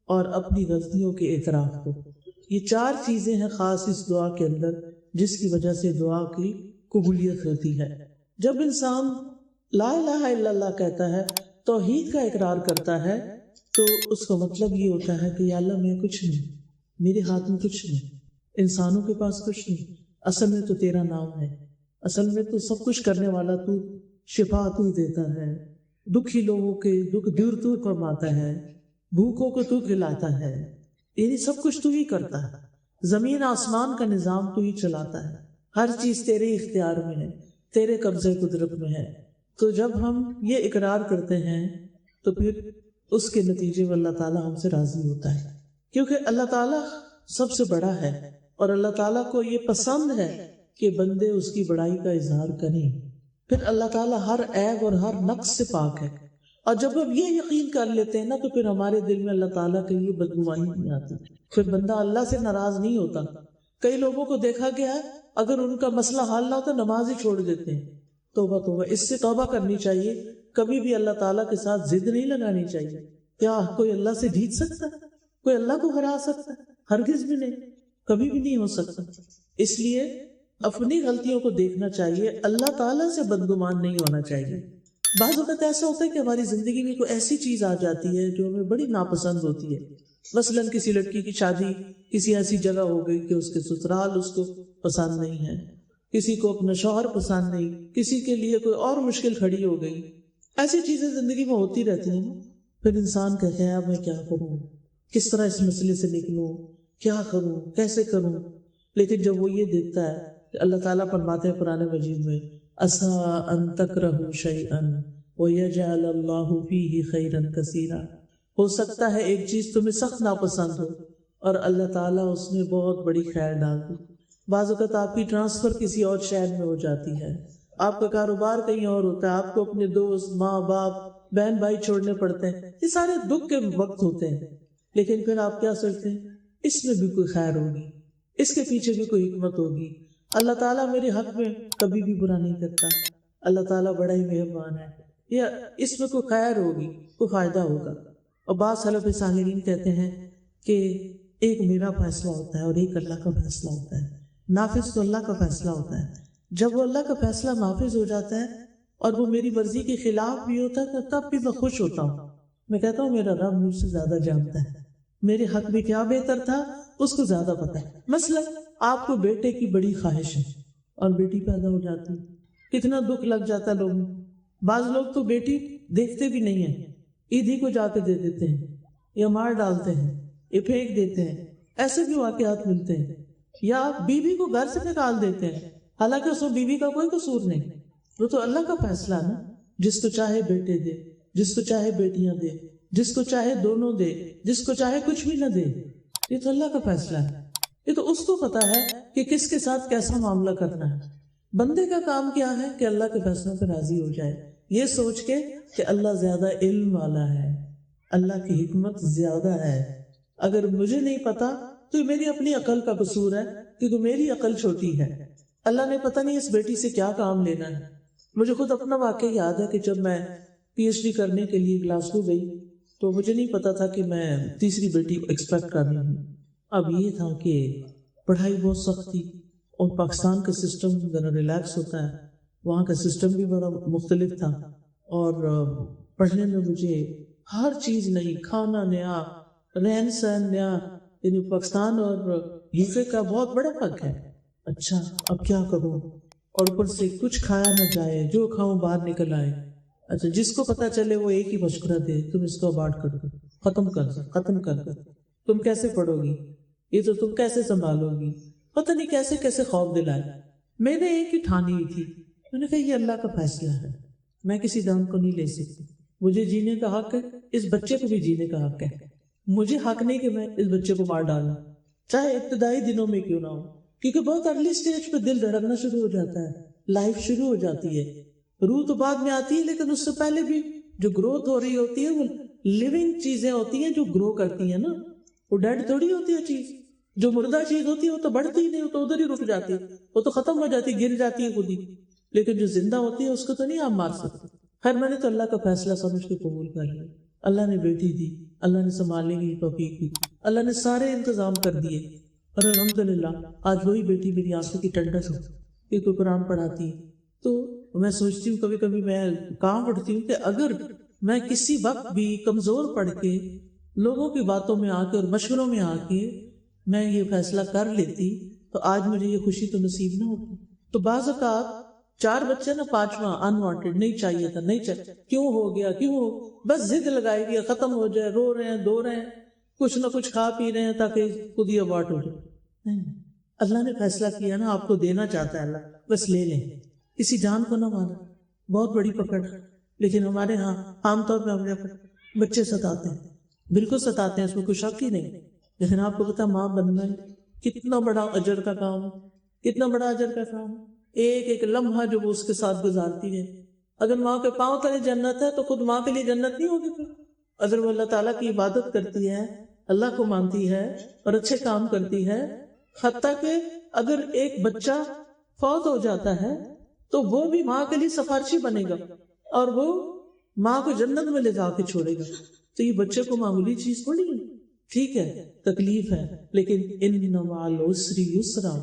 اور اپنی غلطیوں کے اعتراف کو۔ یہ 4 چیزیں ہیں خاص اس دعا کے اندر جس کی وجہ سے دعا کی قبولیت ہوتی ہے۔ جب انسان لا الہ الا اللہ کہتا ہے، توحید کا اقرار کرتا ہے، تو اس کا مطلب یہ ہوتا ہے کہ یا اللہ میں کچھ نہیں، میرے ہاتھ میں کچھ نہیں، انسانوں کے پاس کچھ نہیں، اصل میں تو تیرا نام ہے، اصل میں تو سب کچھ کرنے والا تو، شفا تو دیتا ہے، دکھی لوگوں کے دکھ دور تو فرماتا ہے، بھوکوں کو تو کھلاتا ہے، یعنی سب کچھ تو ہی کرتا ہے، زمین آسمان کا نظام تو ہی چلاتا ہے، ہر چیز تیرے اختیار میں ہے، تیرے قبضے قدرت میں ہے۔ تو جب ہم یہ اقرار کرتے ہیں تو پھر اس کے نتیجے میں اللہ تعالیٰ ہم سے راضی ہوتا ہے، کیونکہ اللہ تعالیٰ سب سے بڑا ہے اور اللہ تعالیٰ کو یہ پسند ہے کہ بندے اس کی بڑائی کا اظہار کریں۔ پھر اللہ تعالیٰ ہر عیب اور ہر نقص سے پاک ہے، اور جب ہم یہ یقین کر لیتے ہیں نا تو پھر ہمارے دل میں اللہ تعالیٰ کے لیے بدگمانی نہیں آتی، پھر بندہ اللہ سے ناراض نہیں ہوتا۔ کئی لوگوں کو دیکھا گیا ہے اگر ان کا مسئلہ حل نہ ہو تو نماز ہی چھوڑ دیتے ہیں۔ توبہ توبہ، اس سے توبہ کرنی چاہیے، کبھی بھی اللہ تعالیٰ کے ساتھ ضد نہیں لگانی چاہیے۔ کیا کوئی اللہ سے جیت سکتا ہے؟ کوئی اللہ کو ہرا سکتا ہے؟ ہرگز بھی نہیں، کبھی بھی نہیں ہو سکتا۔ اس لیے اپنی غلطیوں کو دیکھنا چاہیے، اللہ تعالیٰ سے بدگمان نہیں ہونا چاہیے۔ بعض اوقات ایسا ہوتا ہے کہ ہماری زندگی میں کوئی ایسی چیز آ جاتی ہے جو ہمیں بڑی ناپسند ہوتی ہے، مثلاً کسی لڑکی کی شادی کسی ایسی جگہ ہو گئی کہ اس کے سسرال اس کو پسند نہیں ہے، کسی کو اپنا شوہر پسند نہیں، کسی کے لیے کوئی اور مشکل کھڑی ہو گئی، ایسی چیزیں زندگی میں ہوتی رہتی ہیں۔ پھر انسان کہتا ہے اب میں کیا کروں، کس طرح اس مسئلے سے نکلوں، کیا کروں، کیسے کروں؟ لیکن جب وہ یہ دیکھتا ہے کہ اللہ تعالیٰ فرماتے ہیں قرآن مجید میں عَسَىٰ أَن تَكْرَهُوا شَيْئًا وَيَجْعَلَ اللَّهُ فِيهِ خَيْرًا كَثِيرًا، ہو سکتا ہے ایک چیز تمہیں سخت ناپسند ہو اور اللہ تعالیٰ اس میں بہت بڑی خیر ڈال دے۔ بعض اوقات آپ کی ٹرانسفر کسی اور شہر میں ہو جاتی ہے، آپ کا کاروبار کہیں اور ہوتا ہے، آپ کو اپنے دوست، ماں باپ، بہن بھائی چھوڑنے پڑتے ہیں، یہ سارے دکھ کے وقت ہوتے ہیں، لیکن پھر آپ کیا سوچتے ہیں اس میں بھی کوئی خیر ہوگی، اس کے پیچھے بھی کوئی حکمت ہوگی، اللہ تعالیٰ میرے حق میں کبھی بھی برا نہیں کرتا، اللہ تعالیٰ بڑا ہی مہربان ہے، یا اس میں کوئی خیر ہوگی، کوئی فائدہ ہوگا۔ اور بعض سلف صالحین کہتے ہیں کہ ایک میرا فیصلہ ہوتا ہے اور ایک اللہ کا فیصلہ ہوتا ہے، نافذ تو اللہ کا فیصلہ ہوتا ہے۔ جب وہ اللہ کا فیصلہ نافذ ہو جاتا ہے اور وہ میری مرضی کے خلاف بھی ہوتا ہے تب بھی میں خوش ہوتا ہوں، میں کہتا ہوں میرا رب مجھ سے زیادہ جانتا ہے، میرے حق میں کیا بہتر تھا اس کو زیادہ پتہ ہے۔ مثلا آپ کو بیٹے کی بڑی خواہش ہے اور بیٹی پیدا ہو جاتی، کتنا دکھ لگ جاتا ہے لوگوں۔ بعض لوگ تو بیٹی دیکھتے بھی نہیں ہیں، عید ہی کو جا کے دے دیتے ہیں، یا مار ڈالتے ہیں، یا پھینک دیتے ہیں، ایسے بھی واقعات ملتے ہیں۔ یا بیوی کو گھر سے نکال دیتے ہیں، حالانکہ اس میں بیوی کا کوئی قصور نہیں، وہ تو اللہ کا فیصلہ نا، جس کو چاہے بیٹے دے، جس کو چاہے بیٹیاں دے، جس کو چاہے دونوں دے، جس کو چاہے کچھ بھی نہ دے، یہ تو اللہ کا فیصلہ ہے، یہ تو اس کو پتا ہے کہ کس کے ساتھ کیسا معاملہ کرنا ہے۔ بندے کا کام کیا ہے کہ اللہ کے فیصلوں پہ راضی ہو جائے، یہ سوچ کے کہ اللہ زیادہ علم والا ہے، اللہ کی حکمت زیادہ ہے، اگر مجھے نہیں پتا تو میری اپنی عقل کا قصور ہے، کیونکہ میری عقل چھوٹی ہے، اللہ نے پتہ نہیں اس بیٹی سے کیا کام لینا ہے۔ مجھے خود اپنا واقعہ یاد ہے کہ جب میں پی ایچ ڈی کرنے کے لیے گلاسگو گئی تو مجھے نہیں پتا تھا کہ میں تیسری بیٹی ایکسپیکٹ کر رہی ہوں۔ اب یہ تھا کہ پڑھائی بہت سخت تھی اور پاکستان کا سسٹم ذرا ریلیکس ہوتا ہے، وہاں کا سسٹم بھی بڑا مختلف تھا، اور پڑھنے میں مجھے ہر چیز نئی، کھانا نیا، رہن سہن نیا، یعنی پاکستان اور یو کے کا بہت بڑا فرق ہے۔ اچھا اب کیا کروں، اور اوپر سے کچھ کھایا نہ جائے، جو کھاؤں باہر نکل آئے۔ اچھا جس کو پتا چلے وہ ایک ہی مشورہ دے، تم اس کو ابارٹ کر دو، ختم کر دو، تم کیسے پڑھو گی، یہ تو تم کیسے سنبھالو گی، پتہ نہیں کیسے کیسے خوف دلائے۔ میں نے ایک ہی ٹھانی ہوئی تھی، میں نے کہا یہ اللہ کا فیصلہ ہے، میں کسی دم کو نہیں لے سکتی، مجھے جینے کا حق ہے، اس بچے کو بھی جینے کا حق ہے، مجھے حق نہیں کہ میں اس بچے کو مار ڈالوں، چاہے ابتدائی دنوں میں کیوں نہ ہو، کیونکہ بہت ارلی سٹیج پہ دل دھڑکنا شروع ہو جاتا ہے، لائف شروع ہو جاتی ہے، روح تو بعد میں آتی ہے، لیکن اس سے پہلے بھی جو گروتھ ہو رہی ہوتی ہے وہ لیونگ چیزیں ہوتی ہیں جو گرو کرتی ہیں نا، وہ ڈیڈ تھوڑی ہوتی ہے چیز، جو مردہ چیز ہوتی ہے وہ تو بڑھتی ہی نہیں، وہ تو ادھر ہی رک جاتی ہے، وہ تو ختم ہو جاتی ہے، گر جاتی ہے خود ہی، لیکن جو زندہ ہوتی ہے اس کو تو نہیں آپ مار سکتے۔ خیر میں نے تو اللہ کا فیصلہ سمجھ کے قبول کر لیا، اللہ نے بیٹی دی، اللہ نے سنبھالنے کی توفیق دی، اللہ نے سارے انتظام کر دیے، اور الحمدللہ آج وہی بیٹی میری آنکھوں کی ٹھنڈک ہے کہ کوئی قرآن پڑھاتی ہے۔ تو میں سوچتی ہوں، کبھی کبھی میں کام پڑھتی ہوں کہ اگر میں کسی وقت بھی کمزور پڑ کے لوگوں کی باتوں میں آ کے اور مشوروں میں آ کے میں یہ فیصلہ کر لیتی تو آج مجھے یہ خوشی تو نصیب نہ ہوتی. تو بعض اوقات 4 بچے نا 5واں انوانٹیڈ نہیں چاہیے تھا، نہیں چاہیے، کیوں ہو گیا، کیوں ہو، بس ضد لگائی گیا، ختم ہو جائے، رو رہے ہیں، دو رہے ہیں، کچھ نہ کچھ کھا پی رہے ہیں تاکہ خود ہی ابارٹ ہو جائے. نہیں، اللہ نے فیصلہ کیا نا، آپ کو دینا چاہتا ہے اللہ، بس لے لیں، کسی جان کو نہ مارا. بہت بڑی پکڑ. لیکن ہمارے ہاں عام طور پہ ہمارے بچے ستاتے ہیں، بالکل ستاتے ہیں، اس میں کوئی شک ہی نہیں. لیکن آپ کو پتا ماں بننا کتنا بڑا اجر کا کام ہے، کتنا بڑا اجر کا کام ہے. ایک ایک لمحہ جو وہ اس کے ساتھ گزارتی ہے، اگر ماں کے پاؤں تلے جنت ہے تو خود ماں کے لیے جنت نہیں ہوگی پھر. اگر وہ اللہ تعالیٰ کی عبادت کرتی ہے، اللہ کو مانتی ہے اور اچھے کام کرتی ہے، حتیٰ کہ اگر ایک بچہ فوت ہو جاتا ہے تو وہ بھی ماں کے لیے سفارشی بنے گا اور وہ ماں کو جنت میں لے جا کے چھوڑے گا. تو یہ بچے کو معمولی چیز تھوڑی ہے. ٹھیک ہے تکلیف ہے، لیکن ان مع العسر یسرا.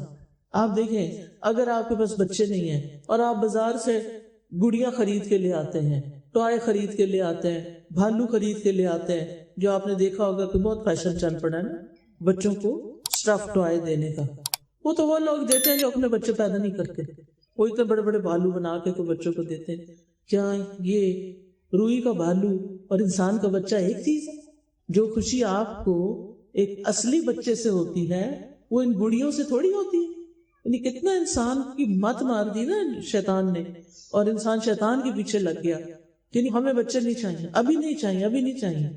آپ دیکھیں اگر آپ کے پاس بچے نہیں ہیں اور آپ بازار سے گڑیاں خرید کے لے آتے ہیں، ٹوائے خرید کے لے آتے ہیں، بھالو خرید کے لے آتے ہیں، جو آپ نے دیکھا ہوگا کہ بہت فیشن چل پڑا ہے نا بچوں کو اسٹف ٹوائے دینے کا. وہ تو وہ لوگ دیتے ہیں جو اپنے بچے پیدا نہیں کرتے، وہ اتنے بڑے بڑے بھالو بنا کے کوئی بچوں کو دیتے ہیں. کیا یہ روئی کا بھالو اور انسان کا بچہ ایک چیز ہے؟ جو خوشی آپ کو ایک اصلی بچے سے ہوتی ہے وہ ان گڑیوں سے تھوڑی ہوتی ہے. یعنی کتنا انسان کی مت مار دی نا شیطان نے، اور انسان شیطان کے پیچھے لگ گیا. یعنی ہمیں بچے نہیں چاہیے، ابھی نہیں چاہیے، ابھی نہیں چاہیے.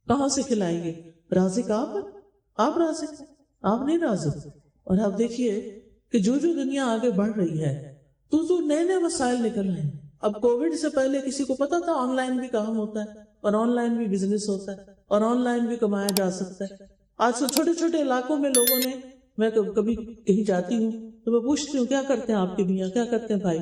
کہاں سے کھلائیں گے؟ رازق آپ رازق، آپ نہیں رازق. اور آپ دیکھیے کہ جو دنیا آگے بڑھ رہی ہے تو نئے نئے مسائل نکل رہے ہیں. اب کووڈ سے پہلے کسی کو پتا تھا آن لائن بھی کام ہوتا ہے اور آن لائن بھی بزنس ہوتا ہے اور آن لائن بھی کمایا جا سکتا ہے. آج تو چھوٹے چھوٹے علاقوں میں لوگوں نے، میں کبھی کہیں جاتی ہوں تو میں پوچھتی ہوں کیا کرتے ہیں آپ کے میاں، کیا کرتے ہیں بھائی.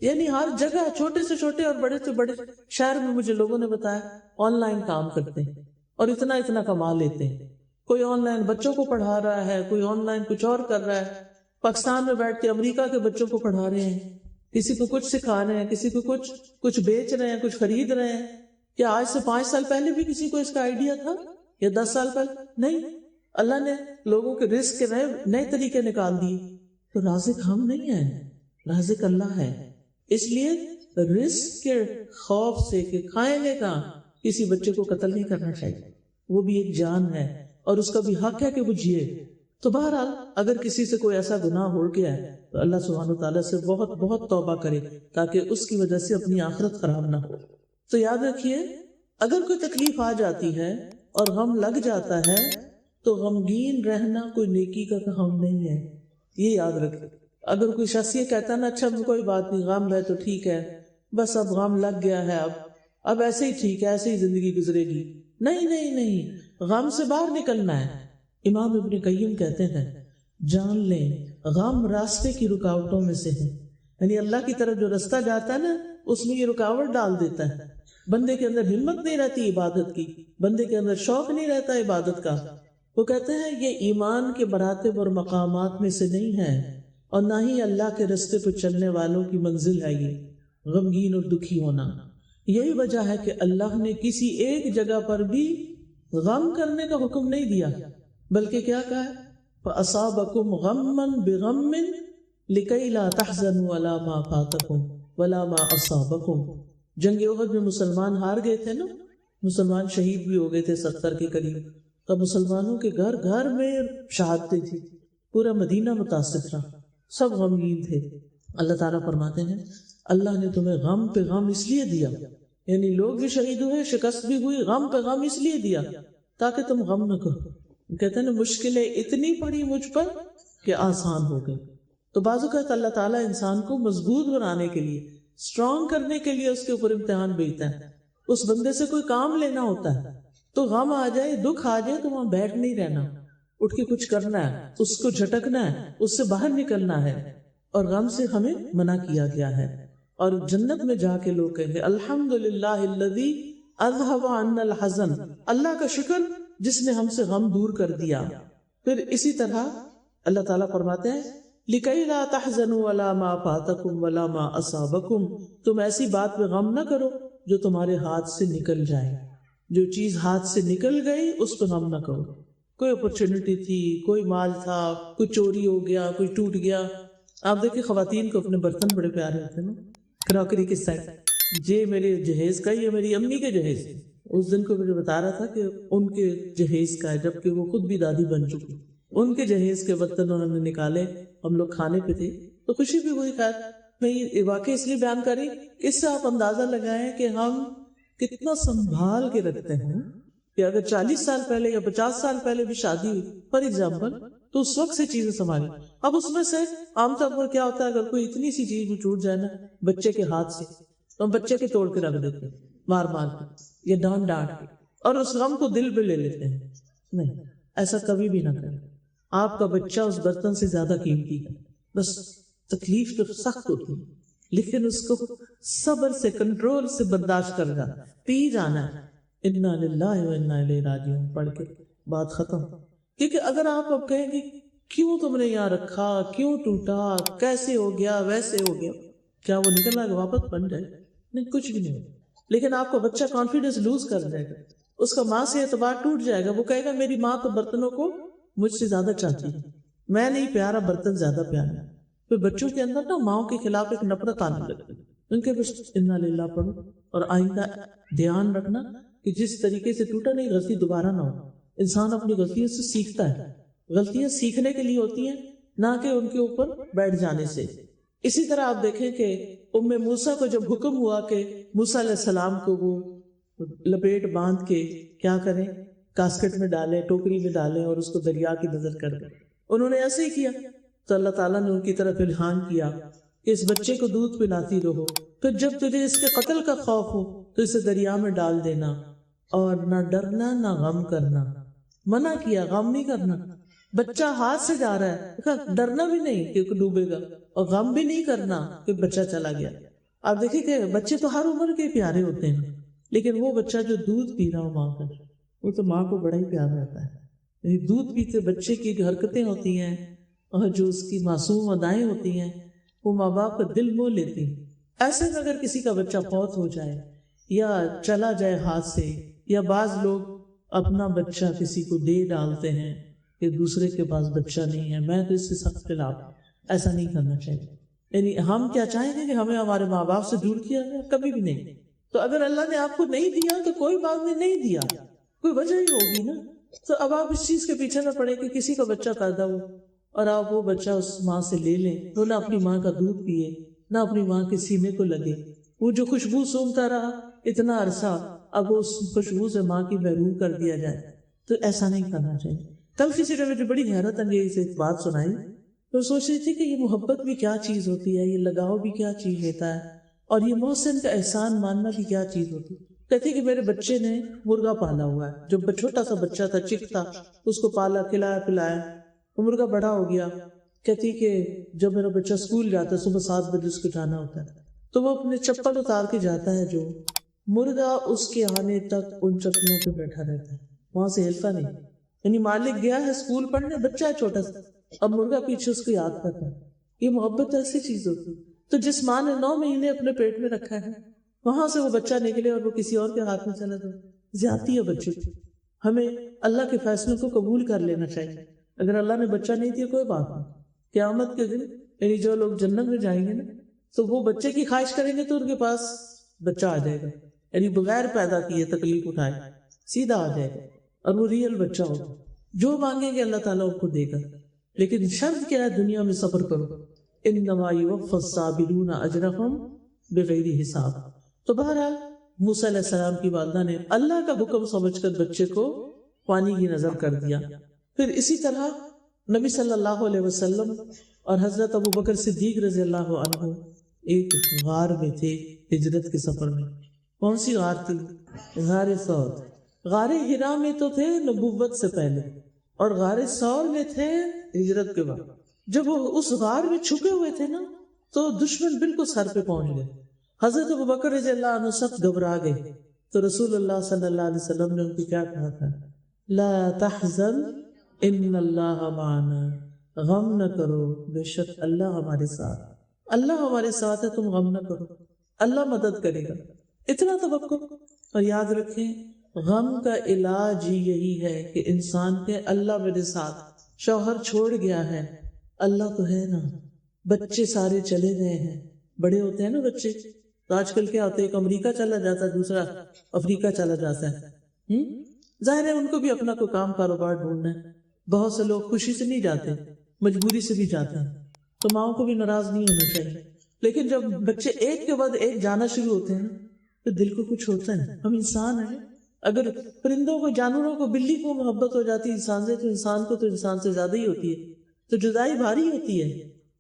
یعنی ہر جگہ چھوٹے سے چھوٹے اور بڑے سے بڑے شہر میں مجھے لوگوں نے بتایا آن لائن کام کرتے ہیں اور اتنا اتنا کما لیتے ہیں. کوئی آن لائن بچوں کو پڑھا رہا ہے، کوئی آن لائن کچھ اور کر رہا ہے. پاکستان میں بیٹھ کے امریکہ کے بچوں کو پڑھا رہے ہیں، کسی کو کچھ سکھا رہے ہیں، کسی کو کچھ بیچ رہے ہیں، کچھ خرید رہے ہیں. کیا آج سے 5 سال پہلے بھی کسی کو اس کا آئیڈیا تھا یا 10 سال پہلے؟ نہیں. اللہ نے لوگوں کے رزق کے نئے طریقے نکال دیے. تو رازق ہم نہیں ہیں، رازق اللہ ہے. اس لیے رزق کے خوف سے کہ کھائیں گے کہاں، کسی بچے کو قتل نہیں کرنا چاہیے. وہ بھی ایک جان ہے اور اس کا بھی حق ہے کہ وہ جیے. تو بہرحال اگر کسی سے کوئی ایسا گناہ ہو گیا ہے تو اللہ سبحانہ وتعالیٰ سے بہت بہت توبہ کرے تاکہ اس کی وجہ سے اپنی آخرت خراب نہ ہو. تو یاد رکھیے اگر کوئی تکلیف آ جاتی ہے اور غم لگ جاتا ہے تو غمگین رہنا کوئی نیکی کا کام نہیں ہے. یہ یاد رکھیں. اگر کوئی شخص یہ کہتا ہے نا اچھا کوئی بات نہیں، غم ہے تو ٹھیک ہے، بس اب غم لگ گیا ہے، اب ایسے ہی ٹھیک ہے، ایسے ہی زندگی گزرے گی. نہیں نہیں نہیں، غم سے باہر نکلنا ہے. امام ابن قیم کہتے ہیں جان لیں غم راستے کی رکاوٹوں میں سے ہے. یعنی اللہ کی طرف جو راستہ جاتا ہے نا اس میں یہ رکاوٹ ڈال دیتا ہے. بندے کے اندر ہمت نہیں رہتی عبادت کی، بندے کے اندر شوق نہیں رہتا عبادت کا. وہ کہتے ہیں یہ ایمان کے مراتب اور مقامات میں سے نہیں ہے اور نہ ہی اللہ کے راستے پہ چلنے والوں کی منزل ہے یہ غمگین اور دکھی ہونا. یہی وجہ ہے کہ اللہ نے کسی ایک جگہ پر بھی غم کرنے کا حکم نہیں دیا، بلکہ کیا کہا ہے فَأَصَابَكُمْ غَمًّا بِغَمٍّ لِكَيْ لَا تَحْزَنُوا عَلَى مَا فَاتَكُمْ وَلَا مَا أَصَابَكُمْ. جنگ احد میں مسلمان ہار گئے تھے نا، مسلمان شہید بھی ہو گئے تھے 70 کے قریب. تو مسلمانوں کے گھر گھر میں شہادتیں تھی، پورا مدینہ متاثر تھا، سب غمگین تھے. اللہ تعالیٰ فرماتے ہیں اللہ نے تمہیں غم پہ غم اس لیے دیا، یعنی لوگ بھی شہید ہوئے، شکست بھی ہوئی، غم پہ غم اس لیے دیا تاکہ تم غم نہ کرو. کہتے ہیں مشکلیں اتنی پڑی مجھ پر کہ آسان ہو گئی. تو بعض اوقات اللہ تعالیٰ انسان کو مضبوط بنانے کے لیے، اسٹرانگ کرنے کے لیے اس کے اوپر امتحان بھیجتا ہے. اس بندے سے کوئی کام لینا ہوتا ہے تو غم آ جائے، دکھ آ جائے تو وہاں بیٹھ نہیں رہنا، اٹھ کے کچھ کرنا ہے، اس کو جھٹکنا ہے، اس سے باہر نکلنا ہے. اور غم سے ہمیں منع کیا گیا ہے. اور جنت میں جا کے لوگ کہیں گے الحمدللہ الذی اذھب عنا الحزن، اللہ کا شکر جس نے ہم سے غم دور کر دیا. پھر اسی طرح اللہ تعالیٰ فرماتے ہیں لِكَيْ لَا تَحْزَنُوا عَلَى مَا فَاتَكُمْ وَلَا مَا أَصَابَكُمْ، تم ایسی بات پہ غم نہ کرو جو تمہارے ہاتھ سے نکل جائے. جو چیز ہاتھ سے نکل گئی اس پہ غم نہ کرو. کوئی اپرچونٹی تھی، کوئی مال تھا، کوئی چوری ہو گیا، کوئی ٹوٹ گیا. آپ دیکھیں خواتین کو اپنے برتن بڑے پیارے ہوتے ہیں نا، کراکری کے سیٹ. یہ میرے جہیز کا، یہ میری امی کے جہیز. اس دن کو مجھے بتا رہا تھا کہ ان کے جہیز کا ہے، جبکہ وہ خود بھی دادی بن چکی. ان کے جہیز کے برتن انہوں نے نکالے، ہم لوگ کھانے پہ تھے تو خوشی بھی ہوئی. خیر میں یہ واقعی اس لیے بیان کری، اس سے آپ اندازہ لگائیں کہ ہم کتنا سنبھال کے رکھتے ہیں کہ اگر 40 سال پہلے یا 50 سال پہلے بھی شادی ہوئی فار ایگزامپل، تو اس وقت سے چیزیں سنبھالیں. اب اس میں سے عام طور پر کیا ہوتا ہے، اگر کوئی اتنی سی چیز بھی ٹوٹ جائے نا بچے کے ہاتھ سے، تو ہم بچے کے توڑ کے رکھ دیتے ہیں، مار مار کے یا ڈانٹ ڈانٹ کے، اور اس غم کو دل پہ لے لیتے ہیں. نہیں، ایسا کبھی بھی نہ کریں. آپ کا بچہ اس برتن سے زیادہ قیمتی ہے. بس تکلیف تو سخت ہوتی ہے، لیکن اس کو صبر سے، کنٹرول سے برداشت کرنا، پی جانا ہے. انا للہ و انا الیہ راجعون پڑھ کے بات ختم. کیونکہ اگر آپ اب کہیں گے کیوں تم نے یہاں رکھا، کیوں ٹوٹا، کیسے ہو گیا، ویسے ہو گیا، کیا وہ نکل آئے گا واپس بن جائے؟ نہیں، کچھ بھی نہیں. لیکن آپ کا بچہ کانفیڈنس لوز کر جائے گا، اس کا ماں سے اعتبار ٹوٹ جائے گا. وہ کہے گا میری ماں تو برتنوں کو مجھ سے زیادہ چاہتی ہے، میں نہیں پیارا، برتن زیادہ پیارا. پھر بچوں کے اندر نا ماؤں کے خلاف ایک نفرت آنے لگتی. ان کے بس انا للہ پڑھو، اور آئندہ دھیان رکھنا کہ جس طریقے سے ٹوٹا نہیں، غلطی دوبارہ نہ ہو. انسان اپنی غلطیوں سے سیکھتا ہے. غلطیاں سیکھنے کے لیے ہوتی ہیں، نہ کہ ان کے اوپر بیٹھ جانے سے. اسی طرح آپ دیکھیں کہ ام موسیٰ کو جب حکم ہوا کہ موسیٰ علیہ السلام کو وہ لپیٹ باندھ کے کیا کریں، کاسکٹ میں ڈالیں، ٹوکری میں ڈالیں اور اس کو دریا کی نظر کر دیں. انہوں نے ایسے ہی کیا تو اللہ تعالیٰ نے ان کی طرف الہام کیا کہ اس بچے کو دودھ پلاتی رہو، پھر جب تجھے اس کے قتل کا خوف ہو تو اسے دریا میں ڈال دینا، اور نہ ڈرنا نہ غم کرنا. منع کیا، غم نہیں کرنا. بچہ ہاتھ سے جا رہا ہے، ڈرنا بھی نہیں کہ ڈوبے گا، اور غم بھی نہیں کرنا کہ بچہ چلا گیا. آپ دیکھیں کہ بچے تو ہر عمر کے پیارے ہوتے ہیں، لیکن وہ بچہ جو دودھ پی رہا ہو ماں کا، وہ تو ماں کو بڑا ہی پیار رہتا ہے. دودھ پیتے بچے کی جو حرکتیں ہوتی ہیں اور جو اس کی معصوم ادائیں ہوتی ہیں، وہ ماں باپ کا دل موہ لیتی ہیں. ایسے میں اگر کسی کا بچہ فوت ہو جائے یا چلا جائے ہاتھ سے، یا بعض لوگ اپنا بچہ کسی کو دے ڈالتے ہیں کہ دوسرے کے پاس بچہ نہیں ہے، میں تو اس سے سخت خلاف. ایسا نہیں کرنا چاہیے. یعنی ہم کیا چاہیں گے کہ ہمیں ہمارے ماں باپ سے دور کیا جائے؟ کبھی بھی نہیں. تو اگر اللہ نے آپ کو نہیں دیا تو کوئی بات نہیں دیا، کوئی وجہ ہی ہوگی نا. تو اب آپ اس چیز کے پیچھے نہ پڑے کہ کسی کا بچہ پیدا ہو اور آپ وہ بچہ اس ماں سے لے لیں، تو نہ اپنی ماں کا دودھ پیے، نہ اپنی ماں کے سینے کو لگے. وہ جو خوشبو سونگتا رہا اتنا عرصہ، اب اس خوشبو سے ماں کی محروم کر دیا جائے، تو ایسا نہیں کرنا چاہیے. کل کسی نے مجھے بڑی حیرت انگیز ایک بات سنائی، تو سوچ رہی تھی کہ یہ محبت بھی کیا چیز ہوتی ہے، یہ لگاؤ بھی کیا چیز ہوتا ہے، اور یہ محسن کا احسان ماننا بھی کیا چیز ہوتی ہے. کہتی کہ میرے بچے نے مرغا پالا ہوا ہے، جب چھوٹا سا بچہ تھا، چک تھا، اس کو پالا، کھلایا پلایا، وہ مرغا بڑا ہو گیا. کہتی کہ جب میرا بچہ اسکول جاتا ہے، صبح 7 بجے اس کو جانا ہوتا ہے، تو وہ اپنے چپل اتار کے جاتا ہے، جو مرغا اس کے آنے تک ان چپلوں پہ بیٹھا رہتا ہے، وہاں سے ہلتا نہیں. یعنی مالک گیا ہے اسکول پڑھنے، بچہ ہے چھوٹا سا، اب مرغا پیچھے اس کو یاد کرتا ہے. یہ محبت ایسی چیز ہوتی. تو جس ماں نے 9 مہینے اپنے پیٹ میں رکھا ہے، وہاں سے وہ بچہ نکلے اور وہ کسی اور کے ہاتھ میں چلا جائے، زیادتی ہے بچے کی. ہمیں اللہ کے فیصلوں کو قبول کر لینا چاہیے. اگر اللہ نے بچہ نہیں دیا کوئی بات نہیں، قیامت کے دن یعنی جو لوگ جنت میں جائیں گے نا، تو وہ بچے کی خواہش کریں گے تو ان کے پاس بچہ آ جائے گا، یعنی بغیر پیدا کیے تکلیف اٹھائے سیدھا آ جائے گا، اور وہ ریئل بچہ ہوگا. جو مانگیں گے اللہ تعالیٰ ان کو دے گا. لیکن شرط کیا ہے؟ دنیا میں صبر کرو. انما یوفی الصابرون اجرہم بغیر حساب. تو بہرحال موسیٰ علیہ السلام کی والدہ نے اللہ کا حکم سمجھ کر بچے کو پانی کی نظر کر دیا. پھر اسی طرح نبی صلی اللہ علیہ وسلم اور حضرت ابو بکر صدیق رضی اللہ عنہ ایک غار میں تھے ہجرت کے سفر میں. کون سی غار تھی؟ غار ثور. غار حرا میں تو تھے نبوت سے پہلے، اور غار ثور میں تھے ہجرت کے بعد. جب وہ اس غار میں چھپے ہوئے تھے نا، تو دشمن بالکل سر پہ پہنچ گئے. حضرت ابو بکر رضی اللہ عنہ سخت گھبرا گئے. تو رسول اللہ صلی اللہ علیہ وسلم نے ان کو کیا کہا تھا؟ لا تحزن ان اللہ معنا. غم نہ کرو، بے شک اللہ ہمارے ساتھ. اللہ ہمارے ساتھ ہے، تم غم نہ کرو، اللہ مدد کرے گا. اتنا توقع. اور یاد رکھیں غم کا علاج ہی یہی ہے کہ انسان کے اللہ میرے ساتھ، شوہر چھوڑ گیا ہے، اللہ تو ہے نا، بچے سارے چلے گئے ہیں، بڑے ہوتے ہیں نا بچے، تو آج کل کیا ہوتا ہے، ایک امریکہ چلا جاتا ہے، دوسرا افریقہ چلا جاتا ہے. ظاہر ہے ان کو بھی اپنا کوئی کام کاروبار ڈھونڈنا ہے. بہت سے لوگ خوشی سے نہیں جاتے، مجبوری سے بھی جاتے ہیں، تو ماؤں کو بھی ناراض نہیں ہونا چاہیے. لیکن جب بچے ایک کے بعد ایک جانا شروع ہوتے ہیں تو دل کو کچھ ہوتا ہے. ہم انسان ہیں، اگر پرندوں کو، جانوروں کو، بلی کو محبت ہو جاتی انسان سے، تو انسان کو تو انسان سے زیادہ ہی ہوتی ہے. تو جدائی بھاری ہوتی ہے،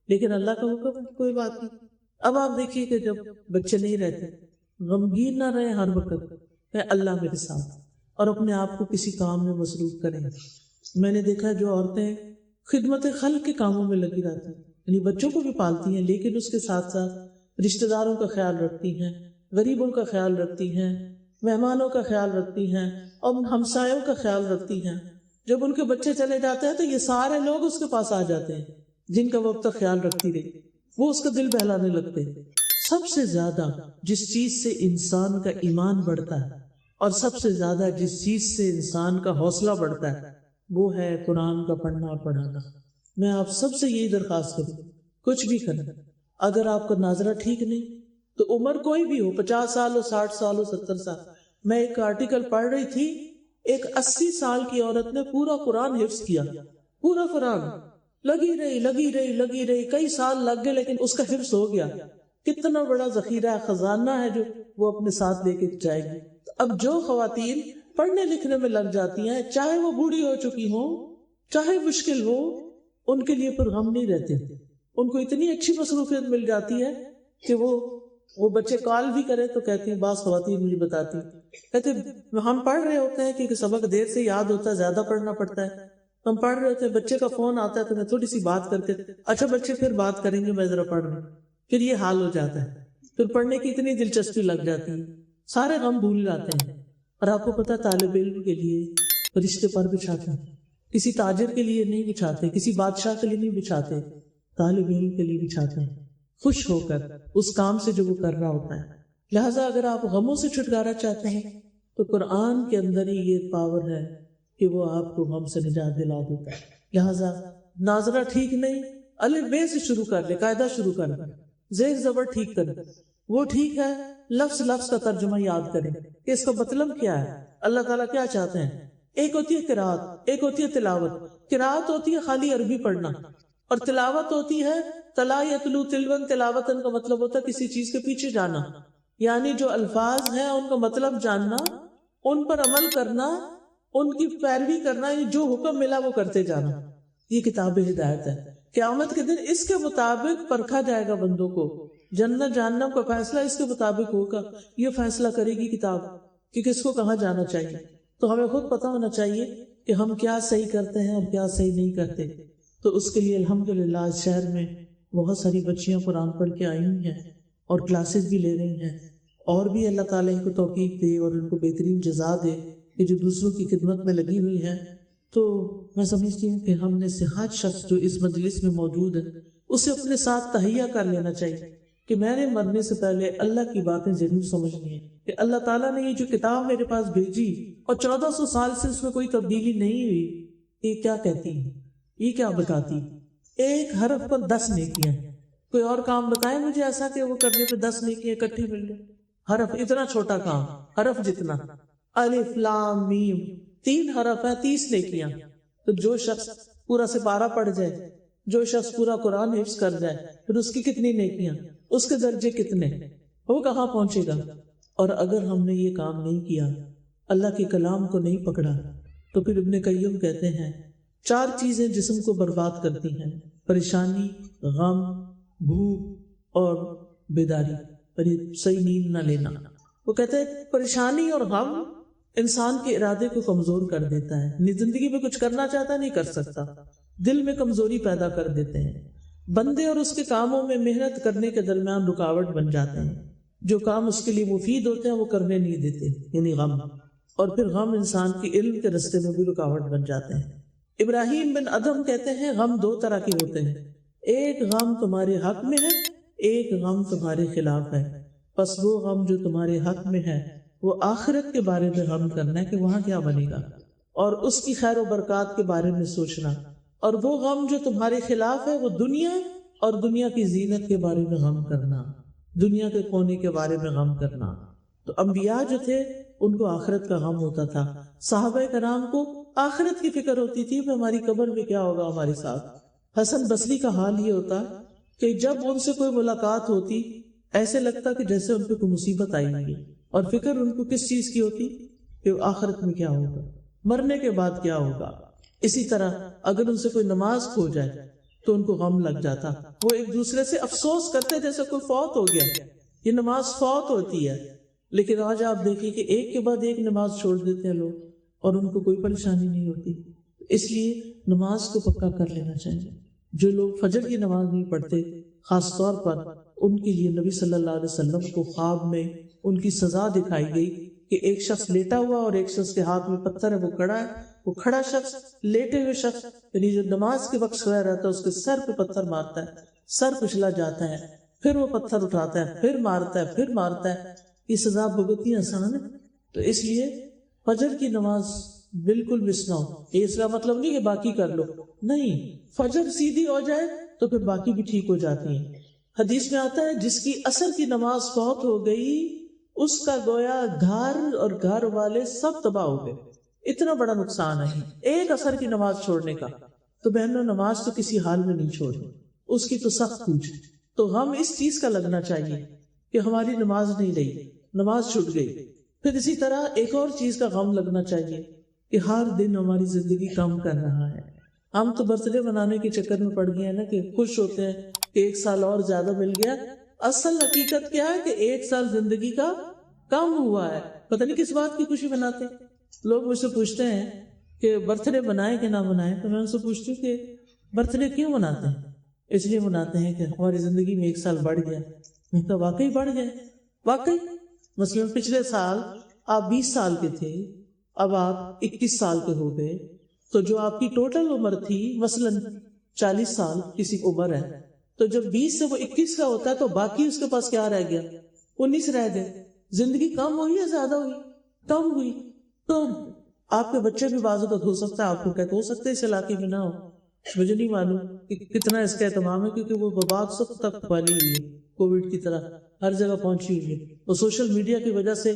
لیکن اللہ کا حکم ہے، کوئی بات نہیں. اب آپ دیکھیے کہ جب بچے نہیں رہتے، غمگین نہ رہے ہر وقت کہ اللہ میرے ساتھ، اور اپنے آپ کو کسی کام میں مصروف کریں. میں نے دیکھا جو عورتیں خدمت خلق کے کاموں میں لگی رہتی ہیں، یعنی بچوں کو بھی پالتی ہیں، لیکن اس کے ساتھ ساتھ رشتہ داروں کا خیال رکھتی ہیں، غریبوں کا خیال رکھتی ہیں، مہمانوں کا خیال رکھتی ہیں، اور ہمسایوں کا خیال رکھتی ہیں. جب ان کے بچے چلے جاتے ہیں تو یہ سارے لوگ اس کے پاس آ جاتے ہیں جن کا وہ اب تک خیال رکھتی رہی، وہ اس کا دل بہلانے لگتے. سب سے زیادہ جس چیز سے انسان کا ایمان بڑھتا ہے اور سب سے زیادہ جس چیز سے انسان کا حوصلہ بڑھتا ہے وہ ہے قرآن کا پڑھنا اور پڑھانا. میں آپ سب سے یہی درخواست کروں، کچھ بھی کریں، اگر آپ کا ناظرہ ٹھیک نہیں تو عمر کوئی بھی ہو، 50 سال ہو، 60 سال ہو، 70 سال. میں ایک آرٹیکل پڑھ رہی تھی، ایک 80 سال کی عورت نے پورا قرآن حفظ کیا، پورا قرآن، لگی رہی کئی سال لگ گئے، لیکن اس کا حفظ ہو گیا. کتنا بڑا ذخیرہ ہے، خزانہ ہے جو وہ اپنے ساتھ لے کے جائے گی. اب جو خواتین پڑھنے لکھنے میں لگ جاتی ہیں، چاہے وہ بوڑھی ہو چکی ہوں، چاہے مشکل ہو، ان کے لیے پھر غم نہیں رہتے. ان کو اتنی اچھی مصروفیت مل جاتی ہے کہ وہ بچے کال بھی کرے تو کہتی ہیں، بعض خواتین مجھے بتاتی کہتے ہم پڑھ رہے ہوتے ہیں کیونکہ سبق دیر سے یاد ہوتا ہے، زیادہ پڑھنا پڑتا ہے، ہم پڑھ رہے ہوتے ہیں، بچے کا فون آتا ہے تو میں تھوڑی سی بات کر کے، اچھا بچے پھر بات کریں گے، میں ذرا پڑھ رہی ہوں. پھر یہ حال ہو جاتا ہے، پھر پڑھنے کی اتنی دلچسپی لگ جاتی ہے، سارے غم بھول جاتے ہیں. اور آپ کو پتا طالب علم کے لیے رشتے پر بچھاتے ہیں، کسی تاجر کے لیے نہیں بچھاتے، کسی بادشاہ کے لیے نہیں بچھاتے، طالب علم کے لیے بچھاتے ہیں، خوش ہو کر اس کام سے جو وہ کر رہا ہوتا ہے. لہٰذا اگر آپ غموں سے چھٹکارا چاہتے ہیں تو قرآن کے اندر ہی یہ پاور ہے کہ وہ آپ کو غم سے نجات دلا دیتا ہے. لہٰذا ناظرہ ٹھیک نہیں، الف بے سے شروع کر لے، قاعدہ شروع کر لے، زیر زبر ٹھیک کر لے، وہ ٹھیک ہے، لفظ لفظ کا ترجمہ یاد کریں کہ اس کا مطلب کیا ہے، اللہ تعالیٰ کیا چاہتے ہیں. ایک ہوتی ہے قرات، ایک ہوتی ہے تلاوت. قرات ہوتی ہے خالی عربی پڑھنا، اور تلاوت ہوتی ہے تلا یتلو تلون، تلاوتن کا مطلب ہوتا ہے کسی چیز کے پیچھے جانا، یعنی جو الفاظ ہیں ان کا مطلب جاننا، ان پر عمل کرنا، ان کی پیروی کرنا، یعنی جو حکم ملا وہ کرتے جانا. یہ کتاب ہدایت ہے. قیامت کے دن اس کے مطابق پرکھا جائے گا بندوں کو، جنت جہنم کا فیصلہ اس کے مطابق ہوگا. یہ فیصلہ کرے گی کتاب کہ کس کو کہاں جانا چاہیے. تو ہمیں خود پتہ ہونا چاہیے کہ ہم کیا صحیح کرتے ہیں اور کیا صحیح نہیں کرتے. تو اس کے لیے الحمدللہ اس شہر میں بہت ساری بچیاں قرآن پڑھ کے آئی ہوئی ہیں اور کلاسز بھی لے رہی ہیں، اور بھی اللہ تعالیٰ ان کو توفیق دے اور ان کو بہترین جزا دے کہ جو دوسروں کی خدمت میں لگی ہوئی ہیں. تو میں سمجھتی ہوں کہ ہم نے سے ہر شخص جو اس مجلس میں موجود ہے اسے اپنے ساتھ تہیہ کر لینا چاہیے کہ میں نے مرنے سے پہلے اللہ کی باتیں ضرور سمجھنی ہے، کہ اللہ تعالیٰ نے یہ جو کتاب میرے پاس بھیجی اور 1400 سال سے اس میں کوئی تبدیلی نہیں ہوئی، یہ کیا کہتی ہے، یہ کیا بتاتی. ایک حرف پر 10 نیکیاں. کوئی اور کام بتائے مجھے ایسا کہ وہ کرنے پہ 10 نیکیاں اکٹھی مل جائے. حرف اتنا چھوٹا کام، حرف جتنا، الف لام میم 3 حرف ہے، 30 نیکیاں. تو جو شخص پورا سپارہ پڑھ جائے، جو شخص پورا قرآن حفظ کر جائے، پھر اس کی کتنی نیکیاں، اس کے درجے کتنے، وہ کہاں پہنچے گا. اور اگر ہم نے یہ کام نہیں کیا، اللہ کے کلام کو نہیں پکڑا، تو پھر ابن قیم کہتے ہیں 4 چیزیں جسم کو برباد کرتی ہیں: پریشانی، غم، بھوک اور بیداری، اور یہ صحیح نیند نہ لینا. وہ کہتے ہیں پریشانی اور غم انسان کے ارادے کو کمزور کر دیتا ہے، زندگی میں کچھ کرنا چاہتا نہیں کر سکتا، دل میں کمزوری پیدا کر دیتے ہیں، بندے اور اس کے کاموں میں محنت کرنے کے درمیان رکاوٹ بن جاتے ہیں، جو کام اس کے لیے مفید ہوتے ہیں وہ کرنے نہیں دیتے، یعنی غم. اور پھر غم انسان کے علم کے رستے میں بھی رکاوٹ بن جاتے ہیں. ابراہیم بن ادم کہتے ہیں غم 2 طرح کے ہوتے ہیں، ایک غم تمہارے حق میں ہے، ایک غم تمہارے خلاف ہے. پس وہ غم جو تمہارے حق میں ہے وہ آخرت کے بارے میں غم کرنا ہے کہ وہاں کیا بنے گا، اور اس کی خیر و برکات کے بارے میں سوچنا، اور وہ غم جو تمہارے خلاف ہے وہ دنیا اور دنیا کی زینت کے بارے میں غم کرنا، دنیا کے کونے کے بارے میں غم کرنا۔ تو انبیاء جو تھے ان کو آخرت کا غم ہوتا تھا، صحابہ کرام کو آخرت کی فکر ہوتی تھی کہ ہماری قبر میں کیا ہوگا ہمارے ساتھ۔ حسن بصری کا حال یہ ہوتا کہ جب ان سے کوئی ملاقات ہوتی ایسے لگتا کہ جیسے ان پہ کوئی مصیبت آئی ہوئی، اور فکر ان کو کس چیز کی ہوتی کہ آخرت میں کیا ہوگا، مرنے کے بعد کیا ہوگا۔ اسی طرح اگر ان سے کوئی نماز کھو جائے تو ان کو غم لگ جاتا، وہ ایک دوسرے سے افسوس کرتے جیسے کوئی فوت ہو گیا، یہ نماز فوت ہوتی ہے۔ لیکن آج آپ دیکھیں کہ ایک کے بعد ایک نماز چھوڑ دیتے ہیں لوگ اور ان کو کوئی پریشانی نہیں ہوتی۔ اس لیے نماز کو پکا کر لینا چاہیے۔ جو لوگ فجر کی نماز نہیں پڑھتے، خاص طور پر ان کے لیے نبی صلی اللہ علیہ وسلم کو خواب میں ان کی سزا دکھائی گئی کہ ایک شخص لیٹا ہوا اور ایک شخص کے ہاتھ میں پتھر ہے، وہ کھڑا ہے، وہ کھڑا شخص لیٹے ہوئے شخص یعنی جو نماز کے وقت سویا رہتا ہے اس کے سر پہ پتھر مارتا ہے، سر کچلا جاتا ہے، پھر وہ پتھر اٹھاتا ہے، پھر مارتا ہے، پھر مارتا ہے۔ یہ سزا بھگتنی آسان ہے، تو اس لیے فجر کی نماز بالکل مس نہ ہو۔ یہ اس کا مطلب نہیں کہ باقی کر لو، نہیں، فجر سیدھی ہو جائے تو پھر باقی بھی ٹھیک ہو جاتی ہیں۔ حدیث میں آتا ہے جس کی عصر کی نماز فوت ہو گئی اس کا گویا گھر اور گھر والے سب تباہ ہو گئے، اتنا بڑا نقصان ہے ایک عصر کی نماز چھوڑنے کا۔ تو بہنوں، نماز تو کسی حال میں نہیں چھوڑنی، اس کی تو سخت پوچھ۔ تو ہم اس چیز کا لگنا چاہیے کہ ہماری نماز نہیں رہی، نماز چھوٹ گئی۔ پھر اسی طرح ایک اور چیز کا غم لگنا چاہیے کہ ہر دن ہماری زندگی کم کر رہا ہے۔ ہم تو برتھ ڈے منانے کے چکر میں پڑ گئے ہیں نا کہ خوش ہوتے ہیں کہ ایک سال اور زیادہ مل گیا۔ اصل حقیقت کیا ہے کہ ایک سال زندگی کا کم ہوا ہے۔ پتہ نہیں کس بات کی خوشی مناتے ہیں۔ لوگ مجھ سے پوچھتے ہیں کہ برتھ ڈے منائے کہ نہ منائے، تو میں ان سے پوچھتی ہوں کہ برتھ ڈے کیوں مناتے ہیں؟ اس لیے مناتے ہیں کہ ہماری زندگی میں ایک سال بڑھ گیا۔ میں کہا واقعی بڑھ گئے، واقعی۔ مثلا پچھلے سال آپ 20 سال کے تھے، اب آپ 21 سال کے ہو گئے، تو جو آپ کی ٹوٹل عمر تھی مثلا 40 سال کسی عمر ہے، تو جب 20 سے وہ 21 کا ہوتا ہے تو باقی اس کے پاس کیا رہ گیا؟ 19 رہ گئے۔ زندگی کم ہوئی یا زیادہ ہوئی؟ کم ہوئی۔ تو آپ کے بچے بھی بعض اوقات ہو سکتا ہے آپ کو کہتے ہو سکتے اس علاقے میں نہ ہو، مجھے نہیں معلوم کہ کتنا اس کا اہتمام ہے، کیونکہ وہ وبا سب تک پھیلی ہوئی ہے، کووڈ کی طرح ہر جگہ پہنچی ہوئی ہے، اور سوشل میڈیا کی وجہ سے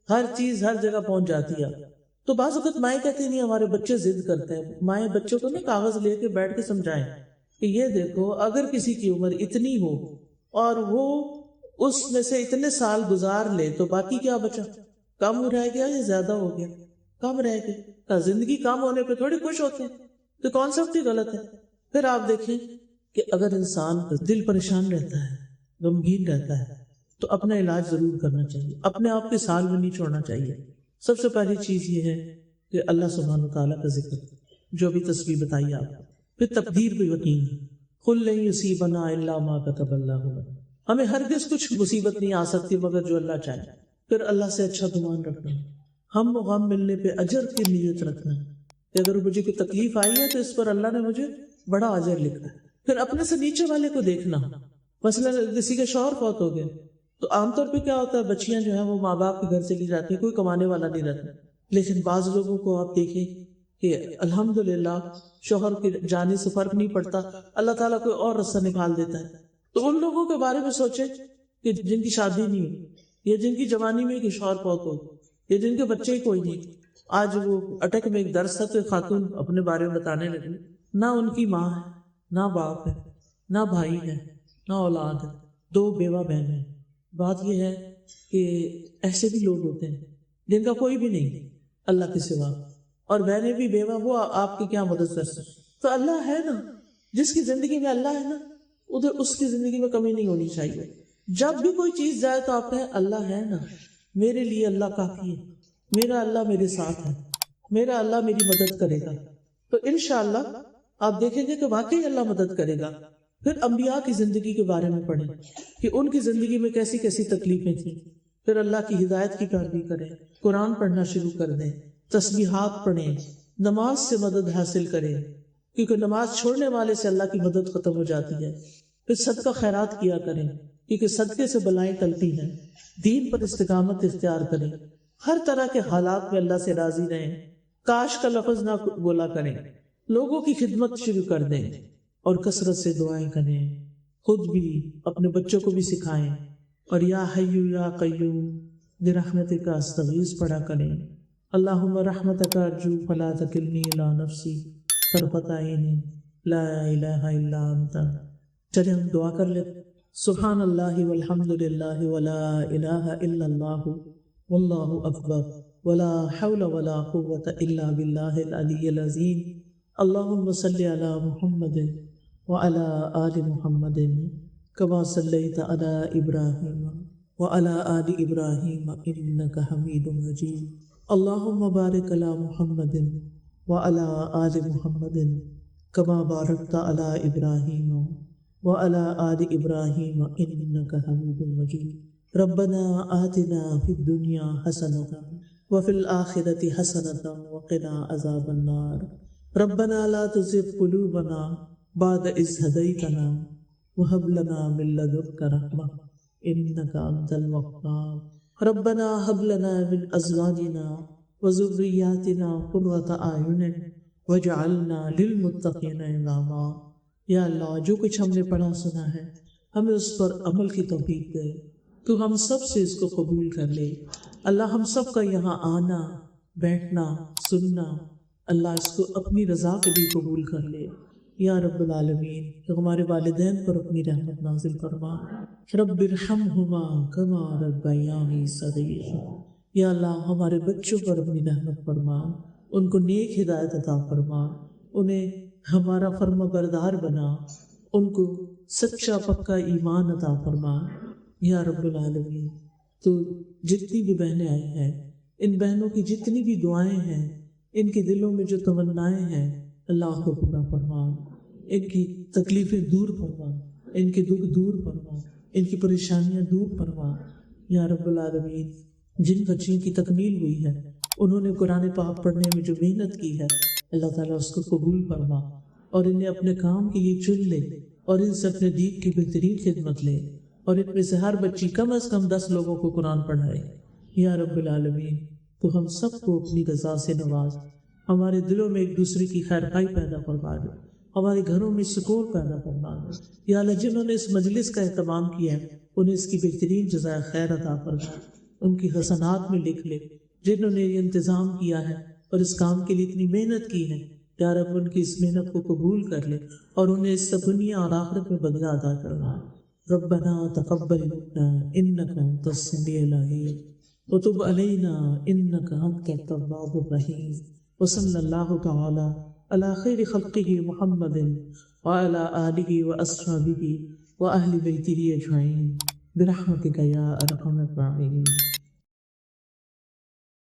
ہر چیز ہر جگہ پہنچ جاتی ہے۔ تو بعض اوقات مائیں کہتی نہیں، ہمارے بچے ضد کرتے ہیں، مائیں بچوں کو نا کاغذ لے کے بیٹھ کے سمجھائیں کہ یہ دیکھو اگر کسی کی عمر اتنی ہو اور وہ اس میں سے اتنے سال گزار لے تو باقی کیا بچا؟ کم رہ گیا یا زیادہ ہو گیا؟ کم رہ گیا۔ زندگی کم ہونے پہ تھوڑی خوش ہوتے ہیں، تو کانسیپٹ ہی غلط ہے۔ پھر آپ دیکھیں کہ اگر انسان کا دل پریشان رہتا ہے، غمگین رہتا ہے، تو اپنا علاج ضرور کرنا چاہیے، اپنے آپ کے سال میں نہیں چھوڑنا چاہیے۔ سب سے پہلی چیز یہ ہے کہ اللہ سبحانہ تعالیٰ کا ذکر، جو بھی تسبیح بتائی آپ کو، پھر تقدیر پہ یقین، قل لن یصیبنا الا ما کتب اللہ لنا، ہمیں ہرگز کچھ مصیبت نہیں آ سکتی مگر جو اللہ چاہے۔ پھر اللہ سے اچھا گمان رکھنا، ہم و غم ملنے پہ اجر کی نیت رکھنا کہ اگر مجھے کوئی تکلیف آئی ہے تو اس پر اللہ نے مجھے بڑا اجر لکھا ہے۔ پھر اپنے سے نیچے والے کو دیکھنا، مثلا کسی کے شوہر فوت ہو گئے تو عام طور پہ کیا ہوتا ہے، بچیاں جو ہیں وہ ماں باپ کے گھر چلی جاتی ہیں، کوئی کمانے والا نہیں رہتا۔ لیکن بعض لوگوں کو آپ دیکھیں کہ الحمدللہ شوہر کی جانے سے فرق نہیں پڑتا، اللہ تعالیٰ کوئی اور رستہ نکال دیتا ہے۔ تو ان لوگوں کے بارے میں سوچیں کہ جن کی شادی نہیں ہوئی، یا جن کی جوانی میں کہ شوہر فوت ہو، یا جن کے بچے ہی کوئی نہیں۔ آج وہ اٹک میں ایک درس تھا تو ایک خاتون اپنے بارے میں بتانے لگی، نہ ان کی ماں ہے، نہ باپ ہے، نہ بھائی ہے، نہ اولاد ہے، 2 بیوہ بہن ہیں۔ بات یہ ہے کہ ایسے بھی لوگ ہوتے ہیں جن کا کوئی بھی نہیں اللہ کے سوا، اور بہنیں بھی بیوہ، وہ آپ کی کیا مدد کر سکتے؟ تو اللہ ہے نا، جس کی زندگی میں اللہ ہے نا، ادھر اس کی زندگی میں کمی نہیں ہونی چاہیے۔ جب بھی کوئی چیز جائے تو آپ کہیں اللہ ہے نا، میرے لیے اللہ کافی ہے، میرا اللہ میرے ساتھ ہے، میرا اللہ میری مدد کرے گا۔ تو انشاءاللہ آپ دیکھیں گے کہ واقعی اللہ مدد کرے گا۔ پھر انبیاء کی زندگی کے بارے میں پڑھیں کہ ان کی زندگی میں کیسی کیسی تکلیفیں تھیں، پھر اللہ کی ہدایت کی پیروی کریں، قرآن پڑھنا شروع کر دیں، تسبیحات پڑھیں، نماز سے مدد حاصل کریں، کیونکہ نماز چھوڑنے والے سے اللہ کی مدد ختم ہو جاتی ہے۔ پھر صدقہ خیرات کیا کریں، کیونکہ صدقے سے بلائیں ٹلتی ہیں. دین پر استقامت اختیار کریں. ہر طرح کے حالات میں اللہ سے راضی رہیں. کاش کا لفظ نہ بولا کریں. لوگوں کی خدمت شروع کر دیں اور کثرت سے دعائیں کریں. خود بھی اپنے بچوں کو بھی سکھائیں. اور یا حی یا قیوم برحمتک استغیث پڑھا کریں. اللہم رحمتک ارجو فلا تکلنی الی نفسی طرفۃ عین لا الہ الا انت. چلے ہم دعا کر لیں. سبحان اللہ والحمد للہ ولا الہ الا اللہ واللہ اکبر ولا حول ولا قوة الا باللہ العلی العظیم. اللہم صلی علی محمد وعلی آل محمد کما صلیت علی ابراہیم وعلی آل ابراہیم انک حمید مجید. اللہم بارک علی محمد وعلی آل محمد کما بارکت علی ابراہیم وعلی آل ابراہیم انک حمید مجید. ربنا آتنا فی الدنیا حسنۃ وفی الآخرۃ حسنۃ وقنا عذاب النار. ربنا لا تزغ قلوبنا بعد اذ ہدیتنا وہب لنا من لدنک رحمۃ انک انت الوہاب. ربنا هب لنا من ازواجنا وذریاتنا قرۃ اعین واجعلنا للمتقین اماما. یا اللہ جو کچھ ہم نے پڑھا سنا ہے ہمیں اس پر عمل کی توفیق دے. تو ہم سب سے اس کو قبول کر لے. اللہ ہم سب کا یہاں آنا بیٹھنا سننا اللہ اس کو اپنی رضا کے لیے قبول کر لے. یا رب العالمین تو ہمارے والدین پر اپنی رحمت نازل فرما. رب ارحمہما کما ربیانی صغیرا. یا اللہ ہمارے بچوں پر اپنی رحمت فرما. ان کو نیک ہدایت عطا فرما. انہیں ہمارا فرما بردار بنا. ان کو سچا پکا ایمان عطا فرما. یا رب العالمین تو جتنی بھی بہنیں آئی ہیں ان بہنوں کی جتنی بھی دعائیں ہیں ان کے دلوں میں جو تمنائیں ہیں اللہ کو پورا فرما. ان کی تکلیفیں دور فرما. ان کے دکھ دور فرما. ان کی پریشانیاں دور فرما. یا رب العالمین جن بچیوں کی تکمیل ہوئی ہے انہوں نے قرآن پاک پڑھنے میں جو محنت کی ہے اللہ تعالیٰ اس کو قبول فرما اور انہیں اپنے کام کے لیے چن لے اور ان سے اپنے دین کی بہترین خدمت لے اور ان میں سے ہر بچی کم از کم 10 لوگوں کو قرآن پڑھائے. یا رب العالمین تو ہم سب کو اپنی رضا سے نواز. ہمارے دلوں میں ایک دوسرے کی خیرخواہی پیدا فرما دے. ہمارے گھروں میں سکون پیدا فرما دے. یا اللہ جنہوں نے اس مجلس کا اہتمام کیا ہے انہیں اس کی بہترین جزائے خیر عطا فرما. ان کی حسنات میں لکھ لے. جنہوں نے یہ انتظام کیا ہے اور اس کام کے لیے اتنی محنت کی ہے یا رب ان کی اس محنت کو قبول کر لے اور انہیں اس سے دنیا اور آخرت میں بدلہ عطا کرنا. ربنا تقبل منا انك انت السميع العليم وتب علينا انك انت التواب الرحيم. وصلى الله تعالى على خير خلقه محمد وعلى آله وأصحابه وأهل بيته أجمعين برحمتك يا أرحم الراحمين.